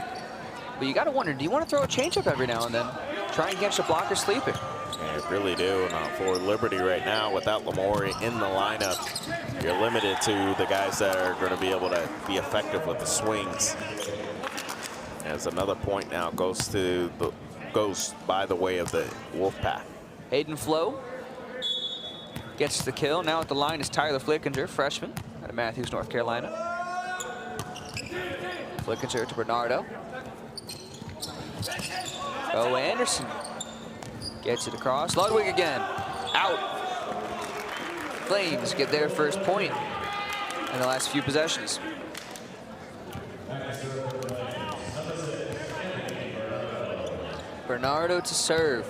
But you got to wonder, do you want to throw a changeup every now and then? Try and catch the blocker sleeping. Yeah, I really do. Now for Liberty right now, without Lamori in the lineup, you're limited to the guys that are going to be able to be effective with the swings. As another point now goes by the way of the Wolfpack. Hayden Flo gets the kill. Now at the line is Tyler Flickinger, freshman out of Matthews, North Carolina. Flickinger to Bernardo. Oh, Anderson gets it across. Ludwig again, out. Flames get their first point in the last few possessions. Bernardo to serve.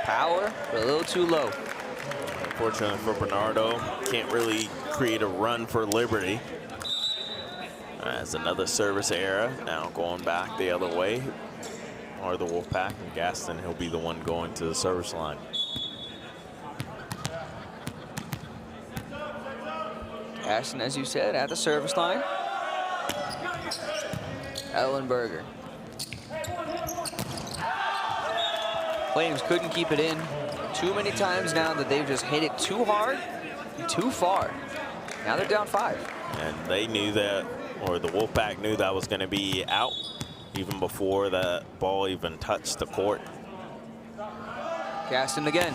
Power, but a little too low. Unfortunately for Bernardo, can't really create a run for Liberty. As another service error, now going back the other way, or the Wolfpack, and Gaston, he'll be the one going to the service line. Gaston, as you said, at the service line. Ellenberger. Flames couldn't keep it in too many times now that they've just hit it too hard, too far. Now they're down 5. And they knew that, or the Wolfpack knew that was going to be out even before the ball even touched the court. Gaston again.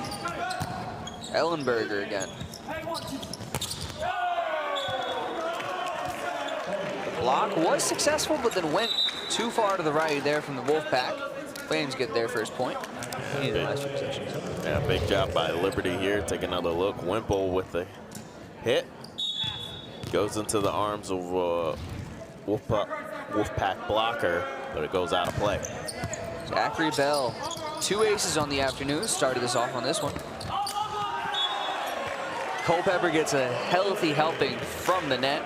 Ellenberger again. The block was successful, but then went too far to the right there from the Wolfpack. Flames get their first point in the last few possessions. Yeah, big job by Liberty here. Take another look. Wimple with the hit. Goes into the arms of Wolfpack blocker, but it goes out of play. Zachary Bell, 2 aces on the afternoon. Started this off on this one. Culpepper gets a healthy helping from the net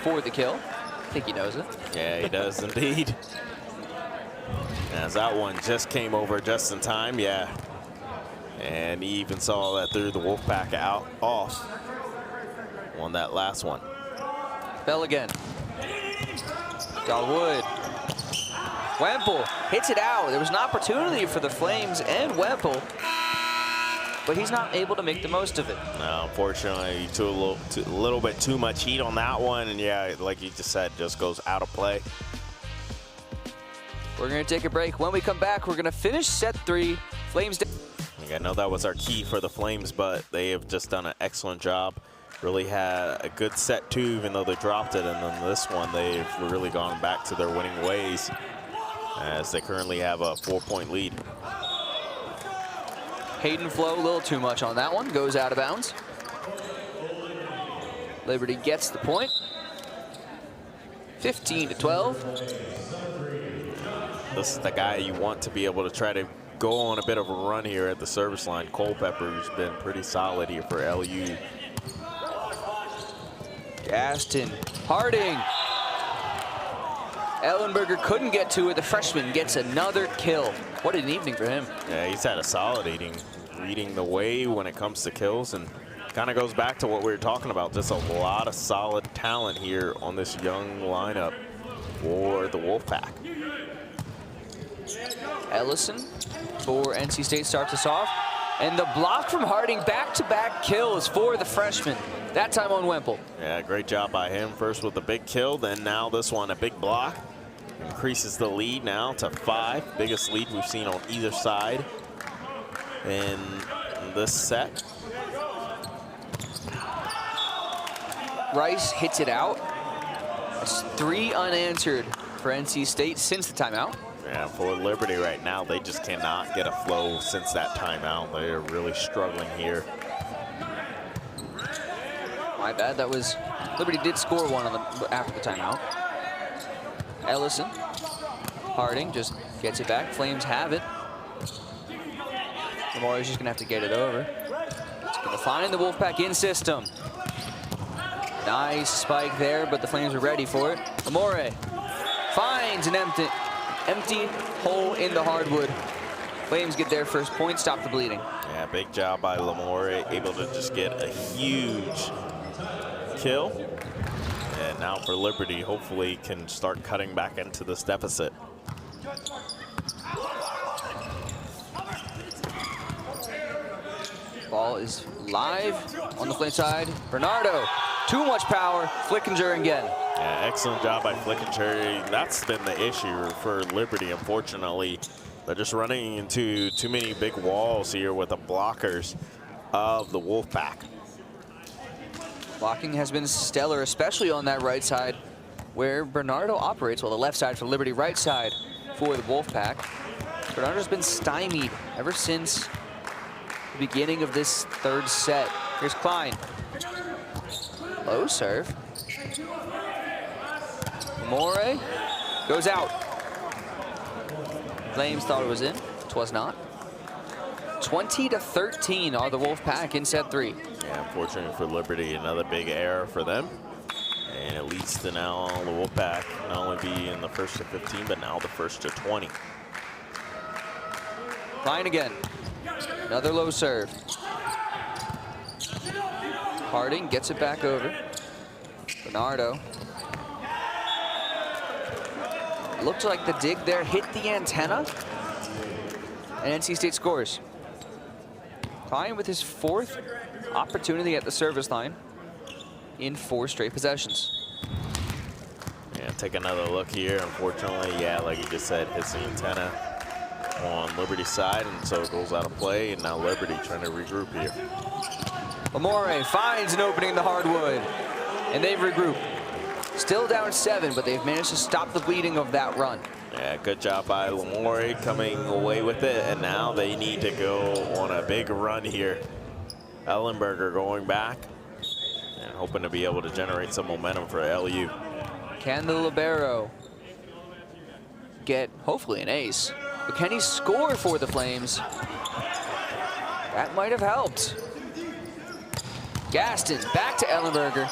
for the kill. I think he knows it. Yeah, he does indeed. As that one just came over just in time, yeah. And he even saw that threw the Wolfpack off on that last one. Bell again. Dahlwood. Wemple hits it out. There was an opportunity for the Flames and Wemple, but he's not able to make the most of it. No, unfortunately, he took a little bit too much heat on that one, and yeah, like you just said, just goes out of play. We're going to take a break. When we come back, we're going to finish set 3. Flames. I know that was our key for the Flames, but they have just done an excellent job. Really had a good set 2, even though they dropped it, and then this one, they've really gone back to their winning ways, as they currently have a 4-point lead. Hayden Flo, a little too much on that one. Goes out of bounds. Liberty gets the point. 15-12. This is the guy you want to be able to try to go on a bit of a run here at the service line. Culpepper, who's been pretty solid here for LU. Gaston, Harding. Ellenberger couldn't get to it. The freshman gets another kill. What an evening for him. Yeah, he's had a solid reading the way when it comes to kills, and kind of goes back to what we were talking about. Just a lot of solid talent here on this young lineup for the Wolfpack. Ellison for NC State starts us off. And the block from Harding, back-to-back kills for the freshman. That time on Wemple. Yeah, great job by him. First with the big kill, then now this one, a big block. Increases the lead now to 5. Biggest lead we've seen on either side in this set. Rice hits it out. That's 3 unanswered for NC State since the timeout. Yeah, for Liberty right now, they just cannot get a flow since that timeout. They're really struggling here. My bad, that was, Liberty did score one on after the timeout. Ellison, Harding just gets it back. Flames have it. Lamori's just gonna have to get it over. It's Gonna find the Wolfpack in system. Nice spike there, but the Flames are ready for it. Amore finds an empty hole in the hardwood. Flames get their first point, stop the bleeding. Yeah, big job by Lamore, able to just get a huge kill. And now for Liberty, hopefully can start cutting back into this deficit. Ball is live on the Flame side. Bernardo, too much power. Flickinger again. Yeah, excellent job by Flickinger. That's been the issue for Liberty, unfortunately. They're just running into too many big walls here with the blockers of the Wolfpack. Blocking has been stellar, especially on that right side where Bernardo operates. Well, the left side for Liberty, right side for the Wolfpack. Bernardo's been stymied ever since the beginning of this third set. Here's Klein. Low serve. Amore goes out. Flames thought it was in. It was not. 20-13 are the Wolfpack in set 3. Yeah, unfortunately for Liberty, another big error for them. And it leads to now the Wolfpack not only be in the first to 15, but now the first to 20. Klein again. Another low serve. Harding gets it back over. Bernardo. Looked like the dig there hit the antenna. And NC State scores. Klein with his 4th opportunity at the service line in 4 straight possessions. Yeah, take another look here. Unfortunately, yeah, like you just said, hits the antenna on Liberty's side, and so it goes out of play, and now Liberty trying to regroup here. Amore finds an opening in the hardwood, and they've regrouped. Still down 7, but they've managed to stop the bleeding of that run. Yeah, good job by Lamore coming away with it, and now they need to go on a big run here. Ellenberger going back and hoping to be able to generate some momentum for LU. Can the libero get, hopefully, an ace? But can he score for the Flames? That might have helped. Gaston back to Ellenberger.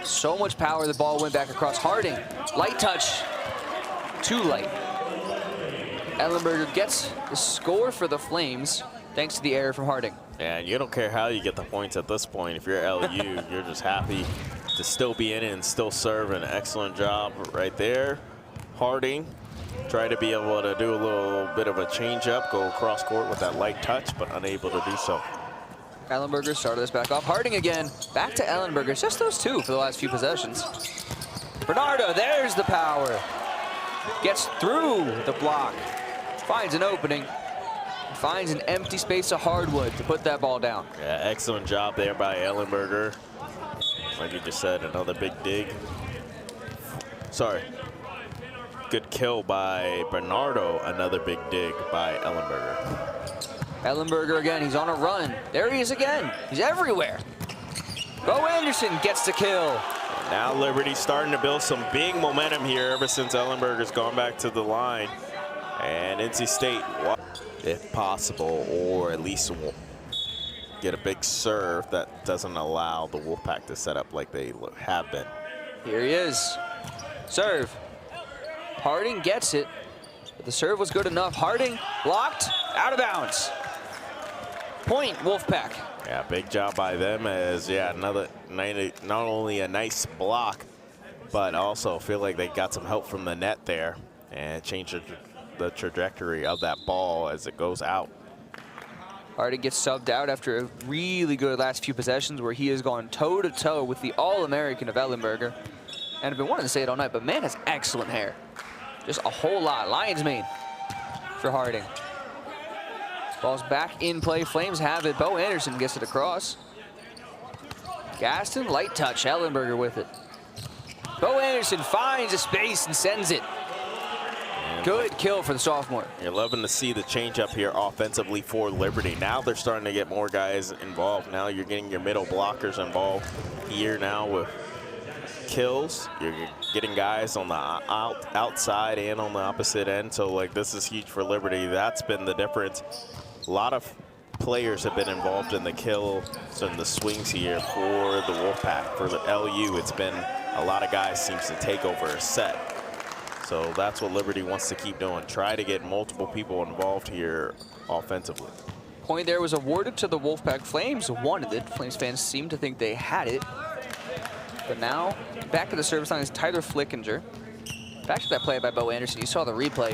So much power, the ball went back across. Harding, light touch, too light. Ellenberger gets the score for the Flames thanks to the error from Harding. And you don't care how you get the points at this point. If you're LU, you're just happy to still be in it and still serve. An excellent job right there. Harding tried to be able to do a little bit of a change up, go across court with that light touch, but unable to do so. Ellenberger started this back off. Harding again, back to Ellenberger. It's just those two for the last few possessions. Bernardo, there's the power. Gets through the block, finds an opening, finds an empty space of hardwood to put that ball down. Yeah, excellent job there by Ellenberger. Like you just said, another big dig. Sorry. Good kill by Bernardo, another big dig by Ellenberger. Ellenberger again, he's on a run. There he is again, he's everywhere. Bo Anderson gets the kill. Now Liberty's starting to build some big momentum here ever since Ellenberger's gone back to the line. And NC State, if possible, or at least get a big serve that doesn't allow the Wolfpack to set up like they have been. Here he is. Serve. Harding gets it, but the serve was good enough. Harding blocked, out of bounds. Point, Wolfpack. Yeah, big job by them as, yeah, another, not only a nice block, but also feel like they got some help from the net there and changed the trajectory of that ball as it goes out. Harding gets subbed out after a really good last few possessions where he has gone toe-to-toe with the All-American of Ellenberger. And I've been wanting to say it all night, but man has excellent hair. Just a whole lot. Lion's mane for Harding. Ball's back in play. Flames have it. Bo Anderson gets it across. Gaston, light touch. Ellenberger with it. Bo Anderson finds a space and sends it. Good kill for the sophomore. You're loving to see the change up here offensively for Liberty. Now they're starting to get more guys involved. Now you're getting your middle blockers involved here now with kills. You're getting guys on the outside and on the opposite end. So like this is huge for Liberty. That's been the difference. A lot of players have been involved in the kills and the swings here for the Wolfpack. For the LU, it's been a lot of guys seems to take over a set. So that's what Liberty wants to keep doing. Try to get multiple people involved here offensively. Point there was awarded to the Wolfpack. Flames wanted it. Flames fans seem to think they had it. But now, back to the service line is Tyler Flickinger. Back to that play by Bo Anderson. You saw the replay.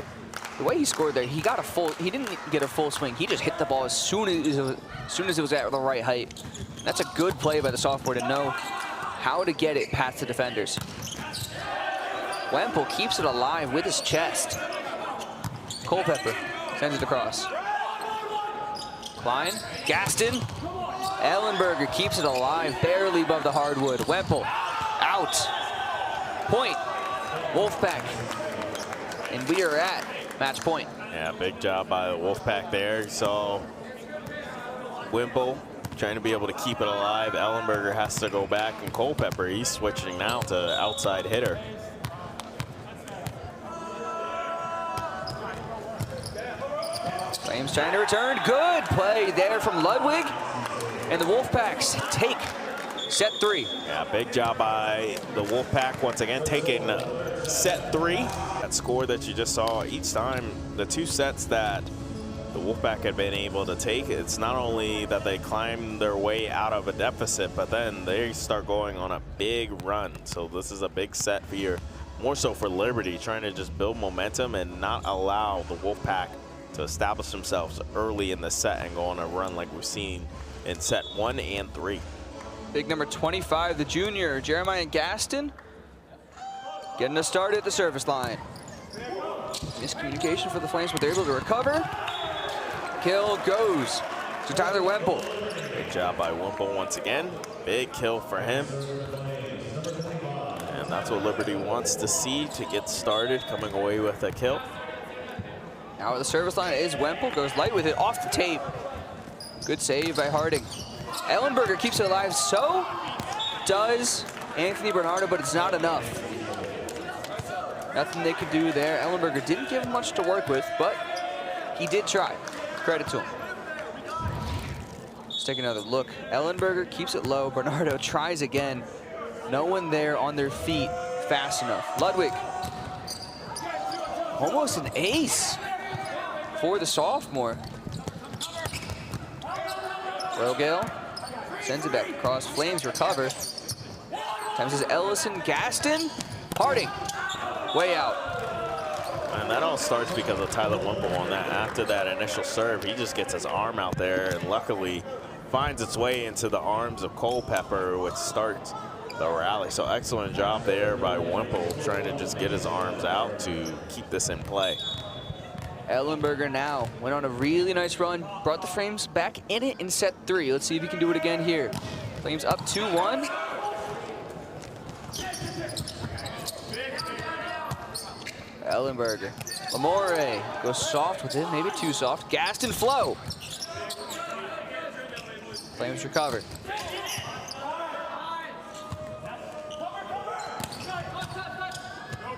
The way he scored there, he didn't get a full swing. He just hit the ball as soon as it was at the right height. That's a good play by the sophomore to know how to get it past the defenders. Wemple keeps it alive with his chest. Culpepper sends it across. Klein, Gaston, Ellenberger keeps it alive, barely above the hardwood. Wemple, out. Point, Wolfpack. And we are at match point. Yeah, big job by the Wolfpack there. So Wemple trying to be able to keep it alive. Ellenberger has to go back, and Culpepper, he's switching now to outside hitter. Flames trying to return. Good play there from Ludwig. And the Wolfpacks take set 3. Yeah, big job by the Wolfpack once again, taking set 3. That score that you just saw each time, the 2 sets that the Wolfpack had been able to take, it's not only that they climb their way out of a deficit, but then they start going on a big run. So this is a big set for you, more so for Liberty, trying to just build momentum and not allow the Wolfpack to establish themselves early in the set and go on a run like we've seen in set 1 and 3. Big number 25, the junior, Jeremiah Gaston, getting us started at the service line. Miscommunication for the Flames, but they're able to recover. Kill goes to Tyler Wemple. Good job by Wemple once again. Big kill for him. And that's what Liberty wants to see to get started, coming away with a kill. Now at the service line is Wemple, goes light with it off the tape. Good save by Harding. Ellenberger keeps it alive, so does Anthony Bernardo, but it's not enough. Nothing they could do there. Ellenberger didn't give him much to work with, but he did try. Credit to him. Let's take another look. Ellenberger keeps it low. Bernardo tries again. No one there on their feet fast enough. Ludwig, almost an ace for the sophomore. Rogale sends it back across. Flames recover. Times is Ellison, Gaston, Harding, way out. And that all starts because of Tyler Wemple on that. After that initial serve, he just gets his arm out there and luckily finds its way into the arms of Culpepper, which starts the rally. So excellent job there by Wemple, trying to just get his arms out to keep this in play. Ellenberger now went on a really nice run, brought the Flames back in it in set 3. Let's see if he can do it again here. Flames up 2-1. Ellenberger. Lamore goes soft with it, maybe too soft. Gaston Flow. Flames recovered.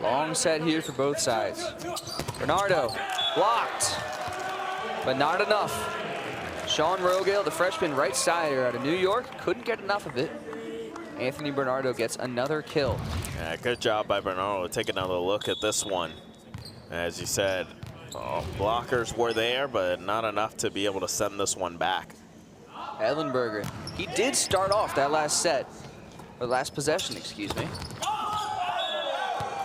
Long set here for both sides. Bernardo blocked, but not enough. Sean Rogale, the freshman right sider out of New York, couldn't get enough of it. Anthony Bernardo gets another kill. Yeah, good job by Bernardo. Take another look at this one. As you said, blockers were there, but not enough to be able to send this one back. Ellenberger, he did start off that last set, or last possession, excuse me.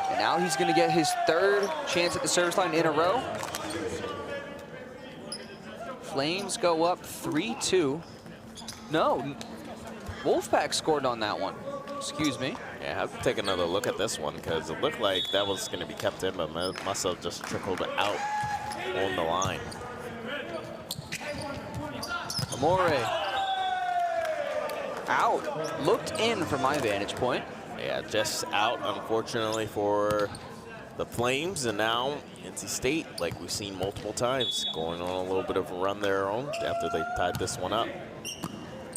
And now he's gonna get his 3rd chance at the service line in a row. Flames go up 3-2. No, Wolfpack scored on that one. Excuse me. Yeah, I have to take another look at this one because it looked like that was going to be kept in, but must have just trickled out on the line. Amore out. Looked in from my vantage point. Yeah, just out, unfortunately, for the Flames. And now NC State, like we've seen multiple times, going on a little bit of a run their own after they tied this one up.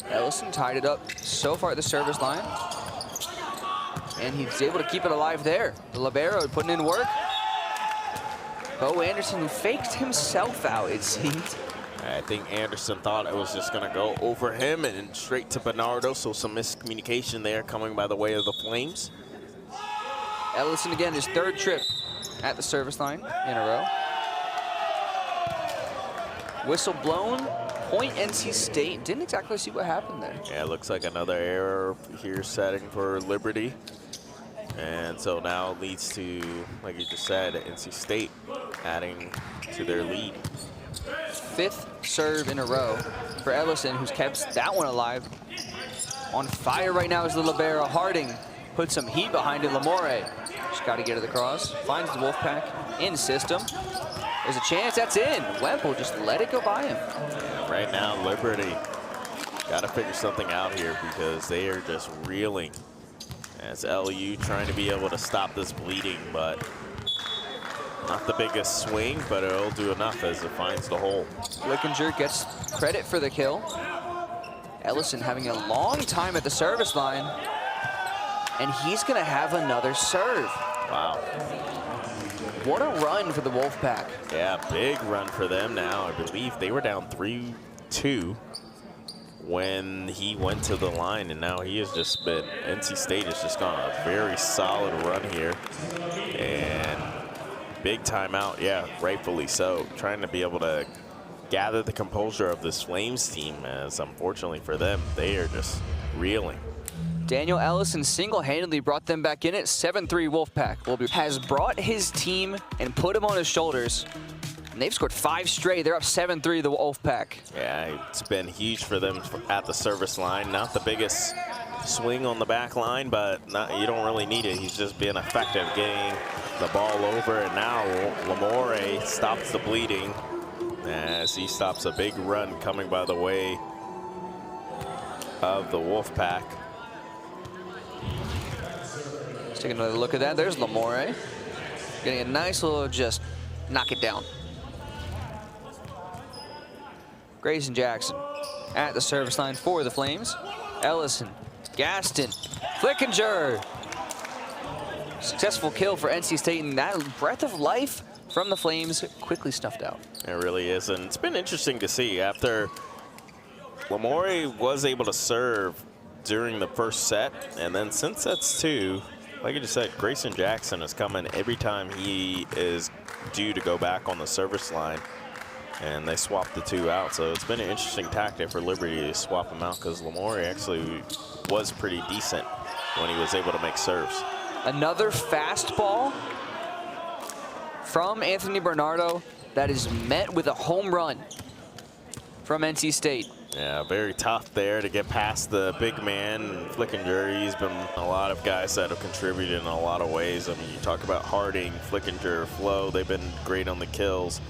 Ellison tied it up so far at the service line. And he's able to keep it alive there. The libero putting in work. Bo Anderson, who faked himself out, it seemed. I think Anderson thought it was just going to go over him and straight to Bernardo, so some miscommunication there coming by the way of the Flames. Ellison again, his 3rd trip at the service line in a row. Whistle blown, point NC State. Didn't exactly see what happened there. Yeah, it looks like another error here setting for Liberty. And so now it leads to, like you just said, NC State adding to their lead. 5th serve in a row for Ellison, who's kept that one alive. On fire right now is the libero. Harding puts some heat behind it. Lamore just got to get it across. Finds the Wolfpack in system. There's a chance, that's in. Wemple just let it go by him. Yeah, right now, Liberty got to figure something out here because they are just reeling. As LU trying to be able to stop this bleeding, but not the biggest swing, but it'll do enough as it finds the hole. Flickinger gets credit for the kill. Ellison having a long time at the service line, and he's going to have another serve. Wow. What a run for the Wolfpack. Yeah, big run for them now. I believe they were down 3-2 when he went to the line, and now he has just been, NC State has just gone a very solid run here. And big timeout, yeah, rightfully so. Trying to be able to gather the composure of this Flames team, as unfortunately for them, they are just reeling. Daniel Ellison single-handedly brought them back in at 7-3 Wolfpack. Has brought his team and put him on his shoulders. And they've scored 5 straight. They're up 7-3 the Wolfpack. Yeah, it's been huge for them at the service line. Not the biggest swing on the back line, but you don't really need it. He's just being effective getting the ball over, and now Lamore stops the bleeding as he stops a big run coming by the way of the Wolfpack. Let's take another look at that. There's Lamore getting a nice little just knock it down. Grayson Jackson at the service line for the Flames. Ellison, Gaston, Flickinger. Successful kill for NC State, and that breath of life from the Flames quickly snuffed out. It really is, and it's been interesting to see after Lamore was able to serve during the first set, and then since sets 2, like I just said, Grayson Jackson is coming every time he is due to go back on the service line, and they swapped the 2 out. So it's been an interesting tactic for Liberty to swap them out, because Lamore actually was pretty decent when he was able to make serves. Another fastball from Anthony Bernardo that is met with a home run from NC State. Yeah, very tough there to get past the big man, Flickinger. He's been a lot of guys that have contributed in a lot of ways. I mean, you talk about Harding, Flickinger, Flo, they've been great on the kills.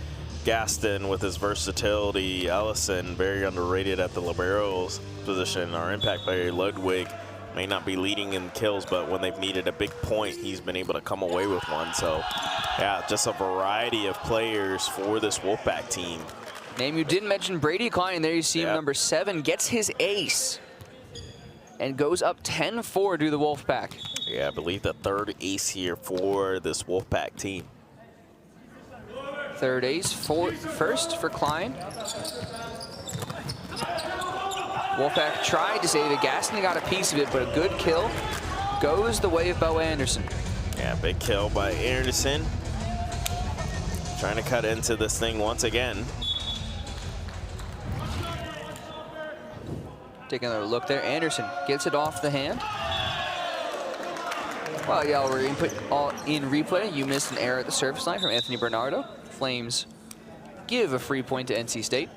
Gaston with his versatility, Ellison very underrated at the libero's position. Our impact player, Ludwig, may not be leading in kills, but when they've needed a big point, he's been able to come away with one. So, yeah, just a variety of players for this Wolfpack team. Name you didn't mention, Brady Klein. There you see him, number 7, gets his ace and goes up 10-4 to the Wolfpack. Yeah, I believe the 3rd ace here for this Wolfpack team. 3rd ace, 1st for Klein. Wolfpack tried to save it. Gaston got a piece of it, but a good kill goes the way of Bo Anderson. Yeah, big kill by Anderson. Trying to cut into this thing once again. Take another look there. Anderson gets it off the hand. While y'all were in replay, you missed an error at the service line from Anthony Bernardo. Flames give a free point to NC State.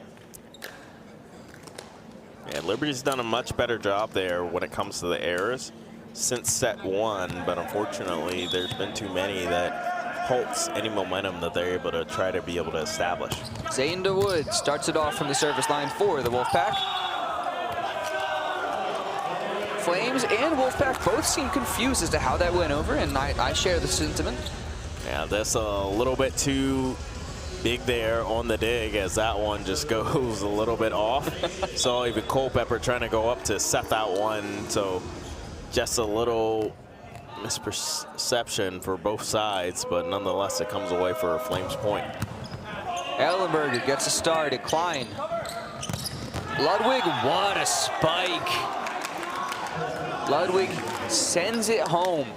Yeah, Liberty's done a much better job there when it comes to the errors since set 1, but unfortunately there's been too many that halts any momentum that they're able to try to be able to establish. Zane DeWood starts it off from the service line for the Wolfpack. Flames and Wolfpack both seem confused as to how that went over, and I share the sentiment. Yeah, that's a little bit too big there on the dig, as that one just goes a little bit off. So even Culpepper trying to go up to set that one, so just a little misperception for both sides, but nonetheless it comes away for a Flames point. Ellenberger gets a start at Klein. Ludwig, what a spike. Ludwig sends it home.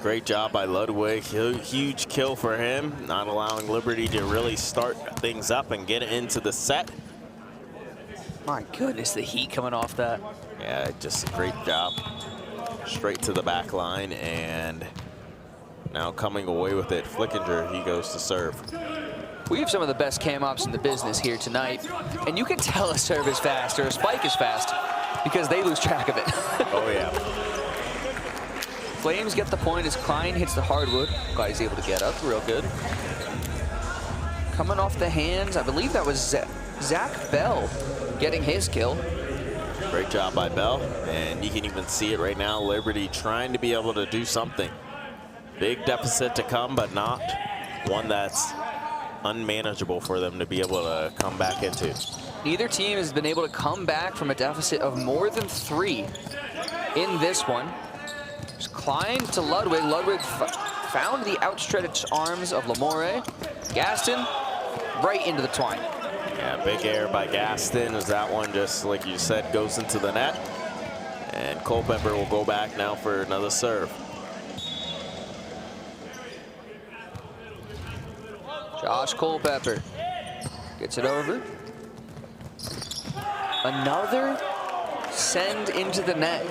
Great job by Ludwig. Huge kill for him, not allowing Liberty to really start things up and get into the set. My goodness, the heat coming off that. Yeah, just a great job. Straight to the back line, and now coming away with it, Flickinger, he goes to serve. We have some of the best cam ops in the business here tonight, and you can tell a serve is fast or a spike is fast because they lose track of it. Oh, yeah. Flames get the point as Klein hits the hardwood. Glad he's able to get up real good. Coming off the hands, I believe that was Zach Bell getting his kill. Great job by Bell, and you can even see it right now. Liberty trying to be able to do something. Big deficit to come, but not one that's unmanageable for them to be able to come back into. Neither team has been able to come back from a deficit of more than 3 in this one. There's Klein to Ludwig. Ludwig found the outstretched arms of Lamore. Gaston right into the twine. Yeah, big error by Gaston as that one, just like you said, goes into the net. And Culpepper will go back now for another serve. Josh Culpepper gets it over. Another send into the net.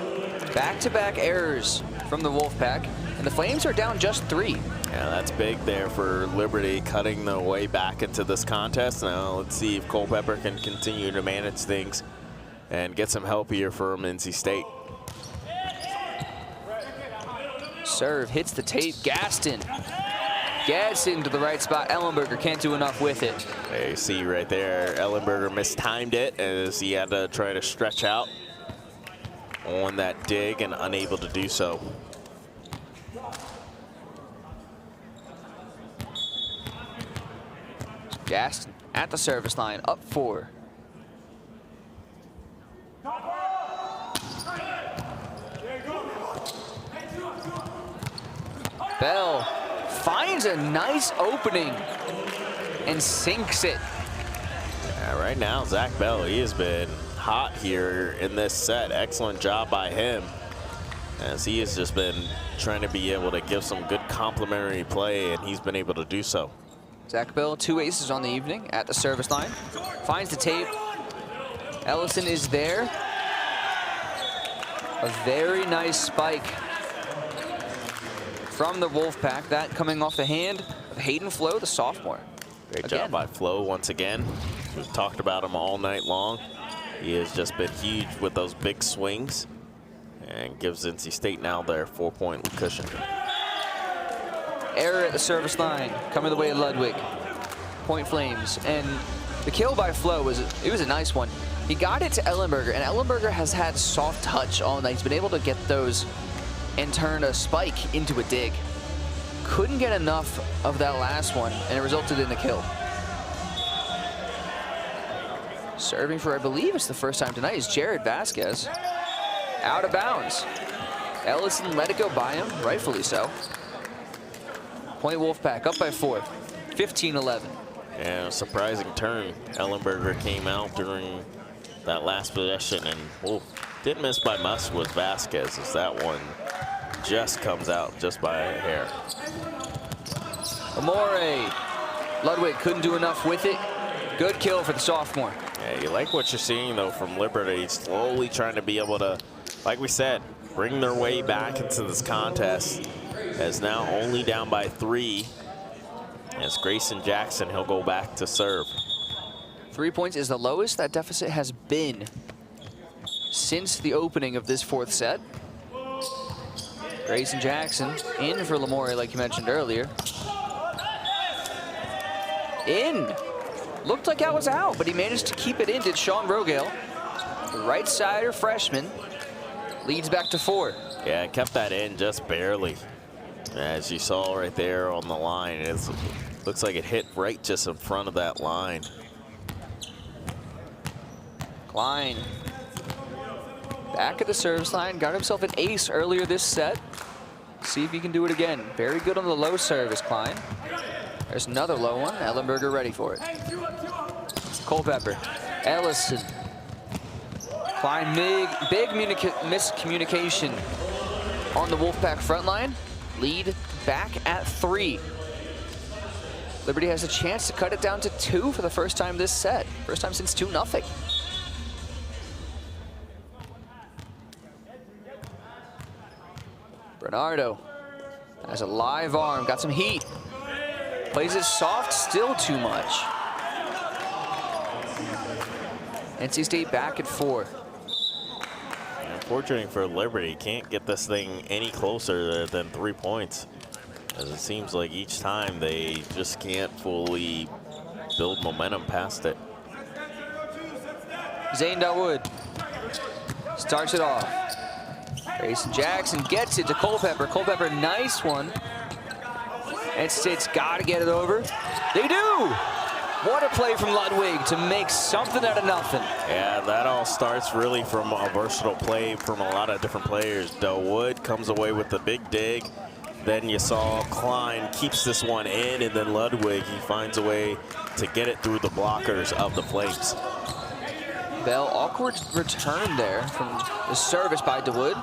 Back-to-back errors from the Wolfpack, and the Flames are down just 3. Yeah, that's big there for Liberty, cutting their way back into this contest. Now let's see if Culpepper can continue to manage things and get some help here from NC State. Serve hits the tape. Gaston gets into the right spot. Ellenberger can't do enough with it. There you see right there, Ellenberger mistimed it as he had to try to stretch out on that dig and unable to do so. Gaston at the service line, up 4. Bell finds a nice opening and sinks it. Yeah, right now, Zach Bell, he has been hot here in this set. Excellent job by him, as he has just been trying to be able to give some good complementary play, and he's been able to do so. Zach Bell, 2 aces on the evening at the service line. Finds the tape. Ellison is there. A very nice spike from the Wolfpack. That coming off the hand of Hayden Flo, the sophomore. Great job by Flo once again. We've talked about him all night long. He has just been huge with those big swings and gives NC State now their 4-point cushion. Error at the service line, coming the way of Ludwig. Point Flames, and the kill by Flo was a nice one. He got it to Ellenberger, and Ellenberger has had soft touch all night. He's been able to get those and turn a spike into a dig. Couldn't get enough of that last one, and it resulted in the kill. Serving for, I believe it's the first time tonight, is Jared Vasquez. Out of bounds. Ellison let it go by him, rightfully so. Point Wolfpack up by 4, 15-11. Yeah, a surprising turn. Ellenberger came out during that last possession, and didn't miss by much with Vasquez, as that one just comes out just by a hair. Amore. Ludwig couldn't do enough with it. Good kill for the sophomore. Yeah, you like what you're seeing, though, from Liberty. Slowly trying to be able to, like we said, bring their way back into this contest. As now only down by 3. As Grayson Jackson, he'll go back to serve. 3 points is the lowest that deficit has been since the opening of this 4th set. Grayson Jackson in for Lamore, like you mentioned earlier. In. Looked like that was out, but he managed to keep it in, did Sean Rogale. The right-sider freshman leads back to 4. Yeah, kept that in just barely. As you saw right there on the line, it looks like it hit right just in front of that line. Klein back at the service line, got himself an ace earlier this set. See if he can do it again. Very good on the low service, Klein. There's another low one. Ellenberger ready for it. Culpepper. Ellison. Klein, big miscommunication on the Wolfpack front line. Lead back at 3. Liberty has a chance to cut it down to 2 for the first time this set. First time since 2-0. Bernardo has a live arm, got some heat. Plays it soft, still too much. NC State back at 4. Unfortunately for Liberty, can't get this thing any closer than 3 points. As it seems like each time they just can't fully build momentum past it. Zane Dawood starts it off. Grayson Jackson gets it to Culpepper. Culpepper, nice one. NC State's got to get it over. They do! What a play from Ludwig to make something out of nothing. Yeah, that all starts really from a versatile play from a lot of different players. Dawood comes away with the big dig. Then you saw Klein keeps this one in, and then Ludwig, he finds a way to get it through the blockers of the Flames. Bell, awkward return there from the service by Dawood.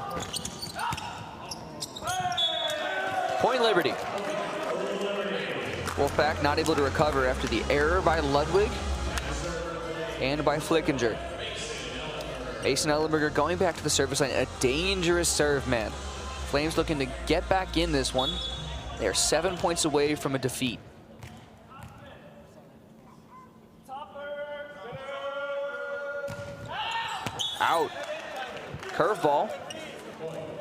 Point Liberty. Wolfpack not able to recover after the error by Ludwig and by Flickinger. Mason Ellenberger going back to the service line, a dangerous serve, man. Flames looking to get back in this one. They are 7 points away from a defeat. Out. Curveball.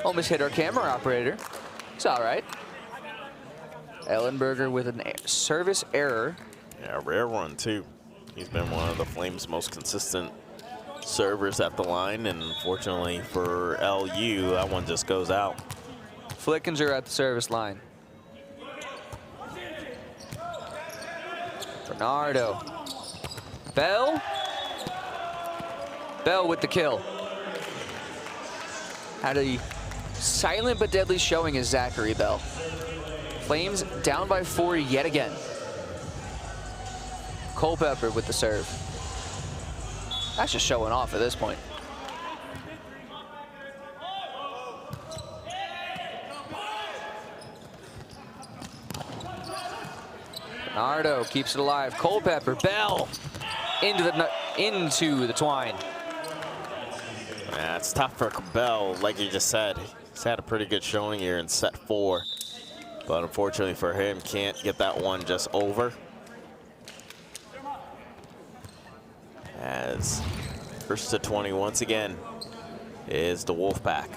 Almost hit our camera operator. It's all right. Ellenberger with a service error. Yeah, rare one too. He's been one of the Flames' most consistent servers at the line, and unfortunately for LU, that one just goes out. Flickinger at the service line. Bernardo. Bell. Bell with the kill. Had a silent but deadly showing as Zachary Bell. Flames down by 4 yet again. Culpepper with the serve. That's just showing off at this point. Bernardo keeps it alive. Culpepper, Bell into the twine. Yeah, it's tough for Bell, like you just said. He's had a pretty good showing here in set 4. But unfortunately for him, can't get that one just over. As first to 20 once again is the Wolfpack.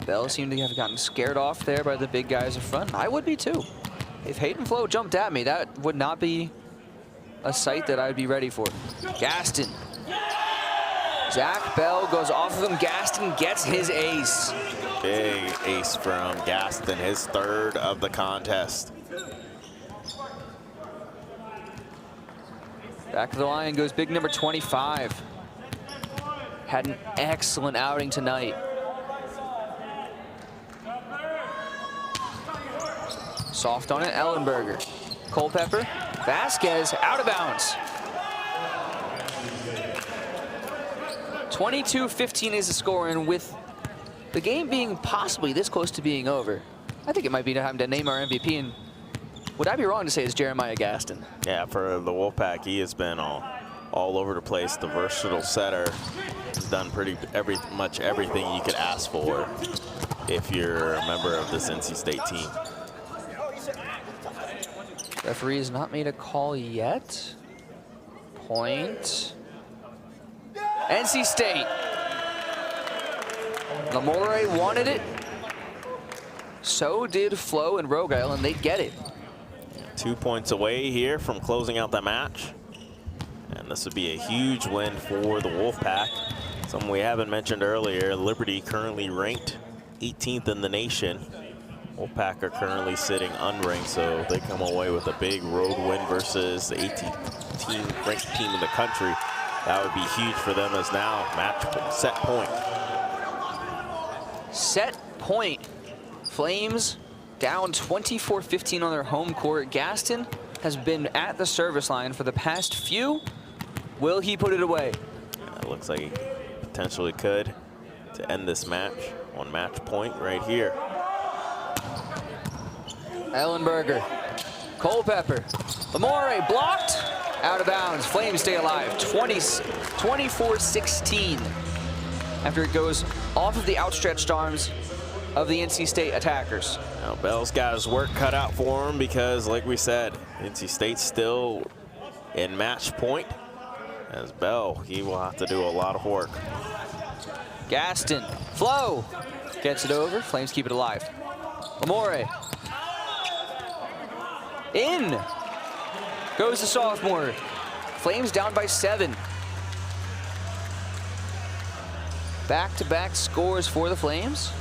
Bell seemed to have gotten scared off there by the big guys in front. I would be too. If Hayden Flo jumped at me, that would not be a sight that I would be ready for. Gaston. Zach Bell goes off of him. Gaston gets his ace. Big ace from Gaston, his 3rd of the contest. Back of the line goes big number 25. Had an excellent outing tonight. Soft on it, Ellenberger. Culpepper, Vasquez, out of bounds. 22-15 is the score, and with the game being possibly this close to being over, I think it might be time to name our MVP, and would I be wrong to say it's Jeremiah Gaston? Yeah, for the Wolfpack, he has been all over the place. The versatile setter has done much everything you could ask for if you're a member of this NC State team. Referee has not made a call yet. Point. NC State. Lamore wanted it. So did Flo and Rogel, and they get it. 2 points away here from closing out the match. And this would be a huge win for the Wolfpack. Something we haven't mentioned earlier, Liberty currently ranked 18th in the nation. Wolfpack are currently sitting unranked, so they come away with a big road win versus the 18th ranked team in the country. That would be huge for them as now set point. Set point. Flames down 24-15 on their home court. Gaston has been at the service line for the past few. Will he put it away? It looks like he potentially could to end this match on match point right here. Ellenberger, Culpepper, Lamore blocked, out of bounds. Flames stay alive, 24-16. After it goes off of the outstretched arms of the NC State attackers. Now Bell's got his work cut out for him because, like we said, NC State's still in match point. As Bell, he will have to do a lot of work. Gaston, Flo, gets it over. Flames keep it alive. Lamore. In goes the sophomore. Flames down by 7. Back-to-back scores for the Flames.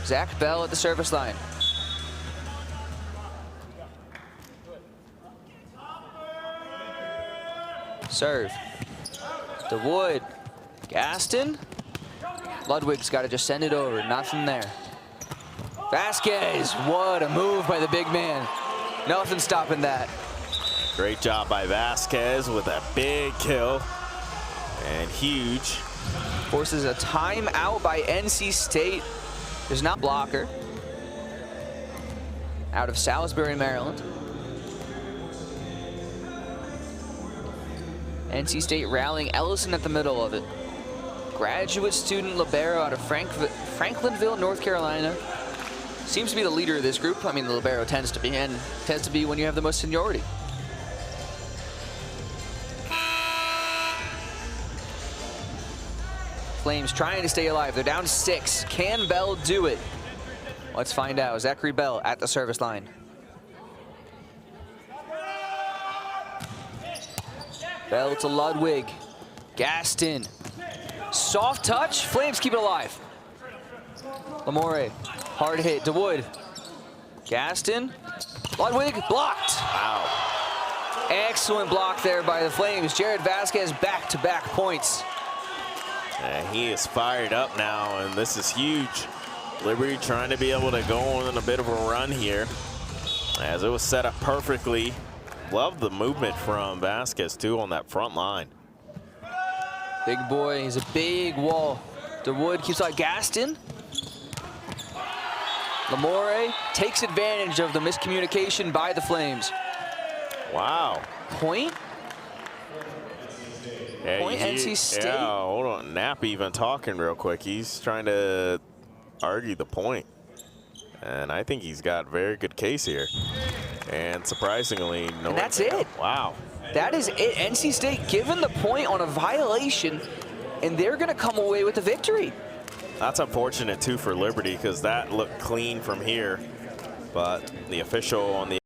Zach Bell at the service line. Serve. DeWood. Gaston. Ludwig's got to just send it over. Nothing there. Vasquez. What a move by the big man. Nothing stopping that. Great job by Vasquez with that big kill. And huge. Forces a timeout by NC State. There's not blocker. Out of Salisbury, Maryland. NC State rallying Ellison at the middle of it. Graduate student libero out of Franklinville, North Carolina. Seems to be the leader of this group. I mean, the libero tends to be, and tends to be when you have the most seniority. Flames trying to stay alive. They're down 6. Can Bell do it? Let's find out. Zachary Bell at the service line. Bell to Ludwig. Gaston. Soft touch. Flames keep it alive. Lamore. Hard hit. DeWood. Gaston. Ludwig blocked. Wow. Excellent block there by the Flames. Jared Vasquez back-to-back points. And he is fired up now, and this is huge. Liberty trying to be able to go on a bit of a run here, as it was set up perfectly. Love the movement from Vasquez, too, on that front line. Big boy, he's a big wall. DeWood keeps out Gaston. Lamore takes advantage of the miscommunication by the Flames. Wow. Point? Yeah, Point NC State. Yeah, hold on. Knapp even talking real quick. He's trying to argue the point. And I think he's got a very good case here. And surprisingly, no. And that's it. Wow. That is it. NC State given the point on a violation, and they're going to come away with the victory. That's unfortunate, too, for Liberty, because that looked clean from here. But the official on the